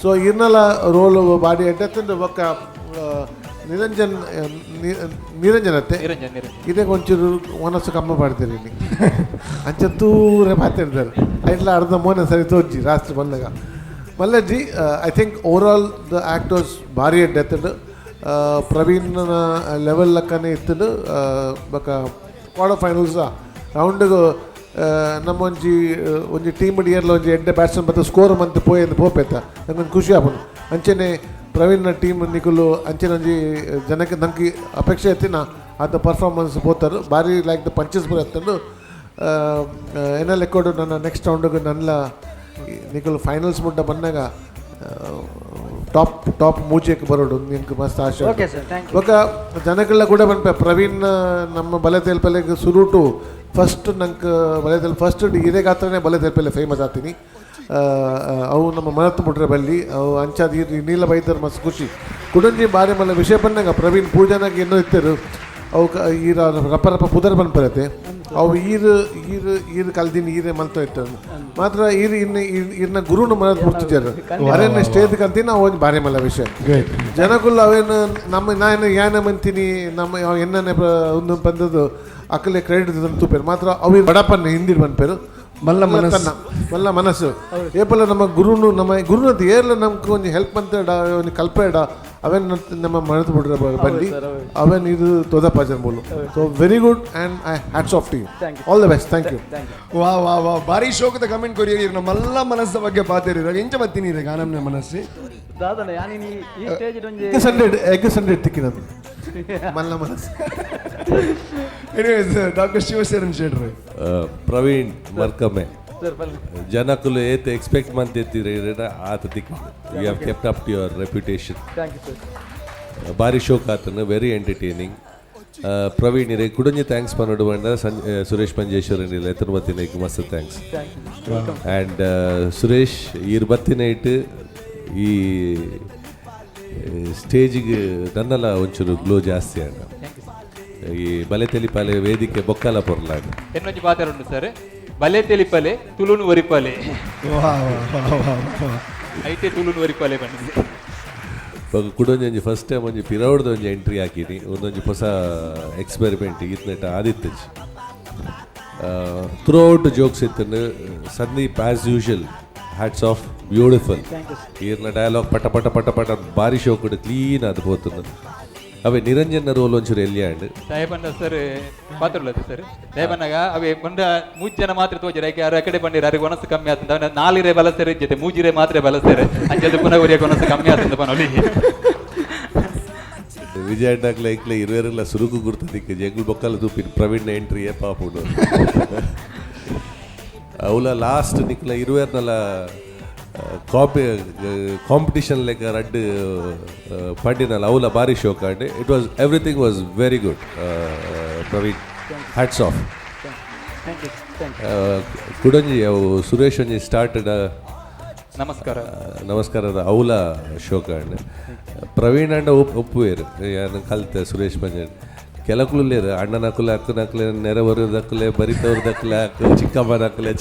ಸೊ ಇನ್ನೆಲ್ಲ ರೋಲ್ ಬಾಡಿ ಎಡ್ಡೆತ್ತಂದು ಒಕ್ಕ ನಿರಂಜನತೆ ಇದಕ್ಕೆ ಒಂಚೂರು ಮನಸ್ಸು ಕಮ್ಮ ಮಾಡ್ತೀರಿ ಇಲ್ಲಿ ಅಂಚೆ ತೂರೇ ಮಾತಾಡ್ತಾರೆ ಐಟ್ಲ ಅರ್ಧ ಮೋನೆ ಸರಿ ತೋಜಿ ರಾತ್ರಿ ಬಂದಾಗ Mallajji I think over all the actors ಭಾರಿ ಎಡ್ಡೆತ್ತಂಡು ಪ್ರವೀಣ್ ಲೆವೆಲ್ ಲಕ್ಕನೇ ಇತ್ತು ಬಕ ಕ್ವಾರ್ಟರ್ ಫೈನಲ್ಸ್ ರೌಂಡಿಗೆ ನಮ್ಮ ಒಂಜಿ ಟೀಮ್ ಇಯರ್ಲ ಒಂಜಿ ಎಡ್ಡೆ ಬ್ಯಾಟ್ಸ್ಮನ್ ಬತ್ತ ಸ್ಕೋರ್ ಮಂತ್ ಪೋಪೆತ್ತ ನಂಗೊಂದು ಖುಷಿ ಆಪುಂಡು ಅಂಚೆನೆ ಪ್ರವೀಣ್ನ ಟೀಮ್ ನಿಕುಲು ಅಂಚೆನ ಒಂಜಿ ಜನಕ್ಕೆ ನಂಗೆ ಅಪೇಕ್ಷೆ ಎತ್ತಿನ ಆತ ಪರ್ಫಾರ್ಮೆನ್ಸ್ ಪೋತಾರೆ ಭಾರಿ ಲೈಕ್ ದ ಪಂಚಸ್ ಬರ ಎತ್ತಂಡು ಏನ ಲೆಕ್ಕೋಡು ನನ್ನ ನೆಕ್ಸ್ಟ್ ರೌಂಡಿಗೆ ನನ್ನ ನಿಕುಲು ಫೈನಲ್ಸ್ ಮುಟ್ಟ ಬಂದಾಗ ಟಾಪ್ ಮೂಚೆಗೆ ಬರೋಡು ನಿಂಗೆ ಮಸ್ತ್ ಆಶೆ ఒక ಜನಗಳ ಕೂಡ ಬಂದ್ಪೆ ಪ್ರವೀಣ್ ನಮ್ಮ ಬಲೆ ತೆಲ್ಪಲೆಗೆ ಸುರುಟು ಫಸ್ಟ್ ನಂಗೆ ಬಲೆ ತೆಲ್ ಫಸ್ಟ್ ಇದೇ ಹತ್ರನೇ ಬಲೆ ತೆಲ್ಪಲೆ ಫೇಮಸ್ ಆಗ್ತೀನಿ ಅವು ನಮ್ಮ ಮನತ್ತು ಮುಟ್ರೆ ಬಲ್ಲಿ ಅವು ಅಂಚಾದ ನೀಲ ಬೈದರ್ ಮಸ್ತ್ ಖುಷಿ ಕುಡಂಜಿ ಬಾರಿ ಮಲ್ಲ ವಿಷಯ ಬಂದಾಗ ಪ್ರವೀಣ್ ಪೂಜಾನಾಗ ಏನೋ ಇತ್ತರು ಅವು ಈರ ರಪ್ಪ ಪುದರ್ ಬಂದ್ಬರತ್ತೆ ಅವು ಈರು ಕಲ್ದಿನ ಈರೇ ಮಲ್ತಾ ಇರ್ತಾರೆ ಮಾತ್ರ ಇರ್ನ ಗುರುನ ಮನದ ಮುಡ್ತಿದ್ದಾರೆ ಅರೇನ ಸ್ಟೇಜ್ ಕಂತೀನಿ ಅವು ಒಂದು ಬಾರಿ ಮಲ್ಲ ವಿಷಯ ಜನಗಳು ಅವೇನು ನಮ್ಮ ನಾನು ಯಾನ ಮಂತೀನಿ ನಮ್ಮ ಎಣ್ಣೆ ಒಂದು ಬಂದದ್ದು ಅಕ್ಕಲೆ ಕ್ರೆಡಿಟ್ ತೂಪೇರು ಮಾತ್ರ ಅವಿ ಬಡಪನ್ನ ಹಿಂದಿಡ್ ಬಂದ್ಪೇರು ಮಲ್ಲ ಮನಸ್ಸು. ಮಲ್ಲ ಮನಸ್ಸು ಏಪಲ್ಲ ನಮ್ಮ ಗುರುನಂತ ಏರ್ಲ ನಮ್ಗೆ ಒಂದು ಹೆಲ್ಪ್ ಅಂತ ಒಂದು ಕಲ್ಪೇಡ ಅವೇನ್ ನಮ್ಮ ಮನೆತು ಬಿಡ್ರೆ ಬಂದು ಅವೇನ್ ಇದು ತೋದ ಪಾಜನ್ ಬೋಲು so very good and I hats off to you all the best thank you ವಾ ವಾ ವಾ ಭಾರಿ ಶೋಕದ ಕಮೆಂಟ್ ಕೊರಿಯರಿ ನಮ್ಮ ಮಲ್ಲ ಮನಸ್ಸ ಬಗ್ಗೆ ಪಾತೇರಿ ಎಂಚ ಬತ್ತೀನಿ ರೀ ಗಾನಮ್ನ ಮನಸ್ಸಿ ದಾದನ ಯಾನಿ ಈ ಸ್ಟೇಜ್ ಒಂಜಿ ಎಗ್ ಸಂಡೆಡ್ ತಿಕ್ಕಿನದು ಮಲ್ಲ ಮನಸ್ಸು ಎನಿವೇಸ್ ಡಾಕ್ಟರ್ ಶಿವಶರಣ್ ಶೆಟ್ರು ಪ್ರವೀಣ್ ಮರ್ಕಮ್ಮೆ ಜನಕುಲು ಏತ್ ಎಕ್ಸ್ಪೆಕ್ಟ್ ಮಂತಿರ್ತೀರಿ ಆತ ದಿಕ್ಕು you have kept up to your reputation ಭಾರಿ ಶೋಕ್ ಆತನು ವೆರಿ ಎಂಟರ್ಟೈನಿಂಗ್ ಪ್ರವೀಣ್ ಇರೇ ಕುಡಂಜಿ ಥ್ಯಾಂಕ್ಸ್ ಪನ್ನೋಡು ಬಂದ ಸುರೇಶ್ ಮಂಜೇಶ್ವರನ್ ಇಲ್ಲ ಎತ್ತನ ಬತ್ತಿನ ಮಸ್ತ್ ಥ್ಯಾಂಕ್ಸ್ ಆ್ಯಂಡ್ ಸುರೇಶ್ ಈರ್ ಬತ್ತಿನ ಇಟ್ಟು ಈ ಸ್ಟೇಜಿಗೆ ನನ್ನಲ್ಲ ಒಂಚೂರು ಗ್ಲೋ ಜಾಸ್ತಿ ಆಗ ಈ ಬಲೆ ತೆಲಿಪಾಲೆ ವೇದಿಕೆ ಬೊಕ್ಕಲ ಪೊರ್ಲಾಗ ಎನ್ನೊಂಜಿ ಪಾತೆರುಂಡು ಸರ್ ಬಲೆ ತೆಲಿಪಲೆ ತುಳುನು ಒರಿಪಾಲೆ ಐತೆ ತುಳುನು ಒರಿಪಾಲೆ ಬಂದಿದೆ ಕುಡೊಂಜಿ ಫಸ್ಟ್ ಟೈಮ್ ಒಂಜಿ ಪಿರೌಡ್ದ ಒಂಜಿ ಎಂಟ್ರಿ ಹಾಕಿನಿ ಒಂದೊಂಜಿ ಹೊಸ ಎಕ್ಸ್ಪೆರಿಮೆಂಟ್ ಇತ್ನೆಟ ಆದಿತ್ತಜಿ ಥ್ರೂ ಔಟ್ ಜೋಕ್ಸ್ ಇತ್ತನು Sandeep as usual hats off beautiful ಈರ್ನ ಡಯಲಾಗ್ ಪಟ ಪಟ ಪಟ ಪಟ ಭಾರಿ ಶೋ ಕೂಡ ಕ್ಲೀನ್ ಅದು ಹೋತನು ಅವೇ ನಿರಂಜನ ರೋಲ್ ಒಂಚೂರು ಎಲ್ಲಿಯಾಂಡ್ ದಯಬಂಡ ಸರ್ ಪಾತ್ರಲದು ಸರ್ ದಯಬಂಡಾಗ ಅವೇ ಬಂಡ 3 ಜನ ಮಾತ್ರ ತೋಜರ ಯಾಕೆ ಯಾರು ಕಡೆ ಬಂದಿರ ಅವ್ರಿಗೆ ಒನಸು ಕಮ್ಮಿ ಆಗ್ತದ 4 ಬಲಸರೆ ಜೊತೆ 3 ಮಾತ್ರ ಬಲಸರೆ ಅಂಚದು ಪುನಃ ಅವರಿಗೆ ಒನಸು ಕಮ್ಮಿ ಆಗ್ತದ ಪನೋಲಿ ವಿಜಯಣ್ಣಕ್ಲೆ ಇಕ್ಲೆ ಇರುವೆರೆಲ್ಲ ಸುರುಕು ಗುರ್ತದಿಕ್ಕೆ ಜಂಗುಲ್ ಬೊಕ್ಕಲ ತೂಪಿನ ಪ್ರವೀಣ್ನ ಎಂಟ್ರಿ ಏ ಪಾಪುಡು ಅವಳ ಲಾಸ್ಟ್ ನಿಕ್ಲ ಇರುವೆರ್ನಲ್ಲ ಕಾಂಪಿಟಿಷನ್ ಲೆಕ್ಕ ರಡ್ಡು ಪಂಡಿನಲ್ಲ ಅವಳ ಭಾರಿ ಶೋಕ್ and it was everything was very good Praveen hats off ಕುಡಂಜಿ ಅವು ಸುರೇಶ್ ಒಂಜಿ ಸ್ಟಾರ್ಟೆಡ್ ನಮಸ್ಕಾರದ ಅವಳ ಶೋಕ್ ಆಂಡ್ ಪ್ರವೀಣ್ ಅಂಡ ಒಪ್ಪುವೇರು ಯಾರು ಕಲ್ತೆ ಸುರೇಶ್ ಮಂಜನ್ ಕೆಲಕುಲೇರು ಅಣ್ಣನಕುಲೆ ಅಕ್ಕನಕಲೆ ನೆರೆವರದಕ್ಕಲೆ ಬರಿತವ್ರದಕ್ಕಲೆ ಚಿಕ್ಕಮ್ಮನಕಲೆ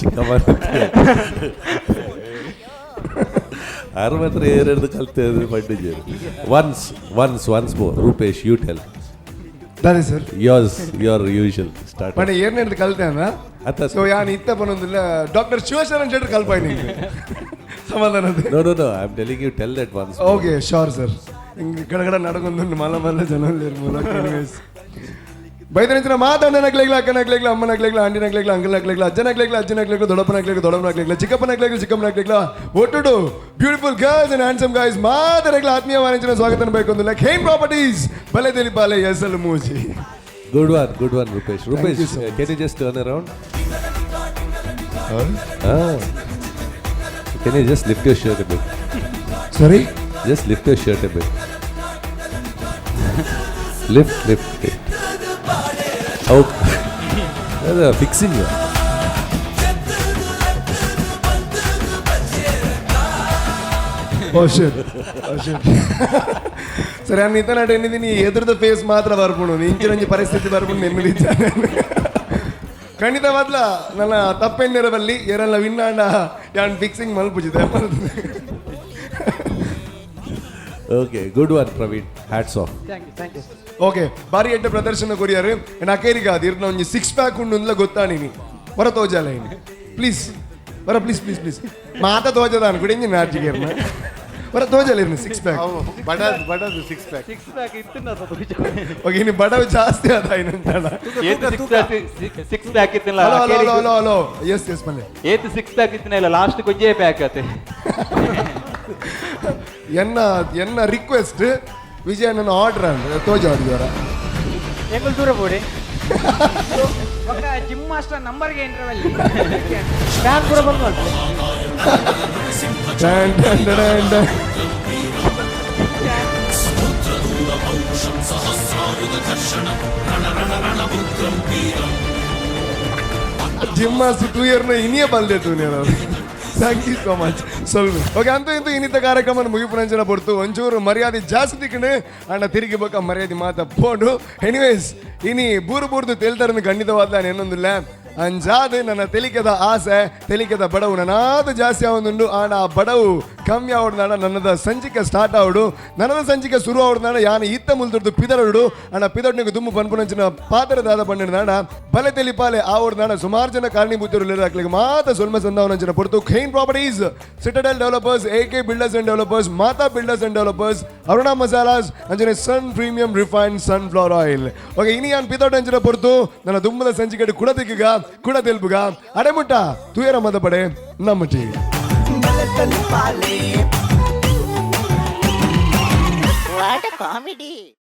ಆರು ಮಾತ್ರ ಏರೆಡ್ದು ಕಲ್ತೆ ಪಂಡಿಜರು once more Rupesh you tell ದಾರಿ ಸರ್ ಯೋರ್ ಯೂಶುವಲ್ ಸ್ಟಾರ್ಟ್ ಪಂಡ ಏರ್ನೆಡ್ದು ಕಲ್ತೆ ಅನ್ನ ಅತ್ತ ಸೊ ಯಾನ್ ಇತ್ತ ಬನ್ನೊಂದಿಲ್ಲ ಡಾಕ್ಟರ್ ಶಿವಶರಣ್ ಶೆಟ್ರು ಕಲ್ಪಾಯಿ ನಿಂಗೆ ಸಮಾಧಾನ no I am telling you tell that once okay sure sir ಹಿಂಗೆ ಕಡಗಡ ನಡಗೊಂದು ಮಲ್ಲ ಜನ ಬೈದನಿಂಚಿನ ಮಾತಣ್ಣನಕ್ಲೆಗ್ಲ ಅಕ್ಕನಕ್ಲೆಗ್ಲ ಅಮ್ಮನಕ್ಲೆಗ್ಲ ಆಂಟಿನಕ್ಲೆಗ್ಲ ಅಂಕಲ್ನಕ್ಲೆಗ್ಲ ಅಜ್ಜನಕ್ಲೆಗ್ಲ ಅಜ್ಜನಕ್ಲೆಗ್ಲ ದೊಡ್ಡಪ್ಪನಕ್ಲೆಗ್ಲ ಚಿಕ್ಕಪ್ಪನಕ್ಲೆಗ್ಲ ಚಿಕ್ಕಮ್ಮನಕ್ಲೆಗ್ಲ ಒಟ್ಟುಡು beautiful girls and handsome guys ಮಾತರೆಗ್ಲ ಆತ್ಮೀಯ ವಾಣಿಜ್ಯನ ಸ್ವಾಗತ ಬೈಕೊಂದು ಲೈಕ್ ಹೇಮ್ ಪ್ರಾಪರ್ಟೀಸ್ ಬಲೆ ತೆಲಿಪಾಲೆ ಎಸಲು ಮೂಜಿ good one Rupesh can you just turn around can you just lift your shirt a bit sorry just lift your shirt a bit lift it how fixing you oh shit ಸರಿ ನಾನು ಇತ್ತ ನಾಡು ಎನ್ನಿದ್ದೀನಿ ಎದುರದ face ಮಾತ್ರ ಬರ್ಬೋದು ಇಂಚಿನಂಜಿ ಪರಿಸ್ಥಿತಿ ಬರ್ಬೋದು ನೆಮ್ಮದಿದ್ದಾನೆ ಖಂಡಿತವಾದ್ಲ ನನ್ನ ತಪ್ಪೆನ್ನಿರಬಲ್ಲಿ ಏರೆಲ್ಲ ವಿನ್ನಾಂಡ ಯಾನ್ ಫಿಕ್ಸಿಂಗ್ ಮಲ್ಪುಜಿದೆ okay good one Praveen hats off okay ಬಾರಿ ಎಡ್ಡ ಪ್ರದರ್ಶನ ಕೊರಿಯಾರು ನಾಕೇರಿಗ ಇರ್ನ ಒಂಜಿ 6 ಪ್ಯಾಕ್ ಉಂಡು ಗೊತ್ತಾಣಿನಿ ಹೊರ ತೋಜಾಲ ಇನಿ ಪ್ಲೀಸ್ ಹೊರ ಪ್ಲೀಸ್ ಮಾತ ತೋಜದ ಅನ್ಕೊಡಿ ಇಂಜಿ ನಾಚಿಗೆರ್ನ ಹೊರ ತೋಜಾಲ ಇರ್ನ 6 ಪ್ಯಾಕ್ ಬಡದು 6 ಪ್ಯಾಕ್ ಓಕೆ ಇನಿ ಬಡವ ಜಾಸ್ತಿ ಆದ ಇನ್ನಂತಾಡ ಸಿಕ್ಸ್ ಪ್ಯಾಕ್ ಇತ್ತಿಲ್ಲ ಹಲೋ ಎಸ್ ಮನೆ ಏತ್ 6 ಪ್ಯಾಕ್ ಇತ್ತಿಲ್ಲ ಲಾಸ್ಟ್ ಕೊಂಜೆ ಪ್ಯಾಕ್ ಆತೆ ಎನ್ನ ರಿಕ್ವೆಸ್ಟ್ ವಿಜಯ ನನ್ನ ಆರ್ಡರ್ ಅಂದ್ರೆ ತೋಜ ಹೊಡೆದವರ ಎಂಗುಲ್ ದೂರ ಬೋಡಿ ఒక జిమ్ మాస్టర్ నంబర్ ಗೆ ಇಂಟರ್ವಲ್ ಬ್ಯಾಂಕ್ ಪೂರ ಬಂದು ಜಿಮ್ ಮಾಸ್ಟರ್ 2 ಇಯರ್ ಇನಿಯೇ ಬಲ್ದೆ ತೂ ನೀನು ಥ್ಯಾಂಕ್ ಯು ಸೋ ಮಚ್ ಸೊಲ್ವಿ ಓಕೆ ಅಂತೂ ಇಂತೂ ಇನ್ನಿತ ಕಾರ್ಯಕ್ರಮ ಮುಗಿಪುನಂಚನ ಪಡ್ತು ಒಂಚೂರು ಮರ್ಯಾದೆ ಜಾಸ್ತಿ ತಿಕ್ಕಂಡು ಅಣ್ಣ ತಿರುಗಿ ಬೇಕಾ ಮರ್ಯಾದೆ ಮಾತಾ ಪೋಡು ಎನಿವೇಸ್ ಇನಿ ಬೂರ್ದು ತೇಲ್ತಾರನ್ನು ಖಂಡಿತವಾದ ಏನೊಂದಿಲ್ಲ ಅಂಜಾದ ನನ್ನ ತೆಲಿಕೆದ ಆಸೆ ತೆಲಿಕೆದ ಬಡವು ನನಾದು ಜಾಸ್ತಿ ಆವೊಂದುಂಡು ಆಂಡ ಆ ಬಡವು ಕಮ್ಮಿ ಆವಡ್ದಾಣ ನನ್ನದ ಸಂಚಿಕೆ ಸ್ಟಾರ್ಟ್ ಆವಡು ನನ್ನದ ಸಂಚಿಕೆ ಶುರು ಆವಡ್ದಾಣ ಯಾನ ಈತ ಮುಲ್ತುಡ್ದು ಪಿದರಡು ಅಣ್ಣ ಪಿದಡ್ನಿಗೆ ದುಮ್ಮು ಪನ್ಪುನಂಚಿನ ಪಾತ್ರದಾದ ಪಂಡಿನಾಣ ಬಲೆ ತೆಲಿಪಾಲೆ ಆವಡ್ದಾಣ ಸುಮಾರು ಜನ ಕಾರಣೀಭೂತರು ಹಾಕ್ಲಿಕ್ಕೆ ಮಾತ ಸೊಲ್ಮ ಸಂದಾವನಂಚಿನ ಪೊರ್ತು ಖೈನ್ properties citadel developers AK builders and developers Mata builders and developers Aruna masalas Anjane sun premium refined sunflower oil okay ಇನಿ ಯಾನ್ ಪಿದಡ್ ಅಂಚಿನ ಪೊರ್ತು ನನ್ನ ದುಮ್ಮದ ಸಂಚಿಕೆ ಕುಡ ತಿಕ್ಕಗ ಕುಡ ತೆಲ್ಪುಗ ಅಡೆಮುಟ್ಟ ತುಯರ ಮದ ಪಡೆ ನಮ್ಮಟಿ ಬಲೆ ತಲಿ ಪಾಲೆ ವಾಟ್ ಕಾಮಿಡಿ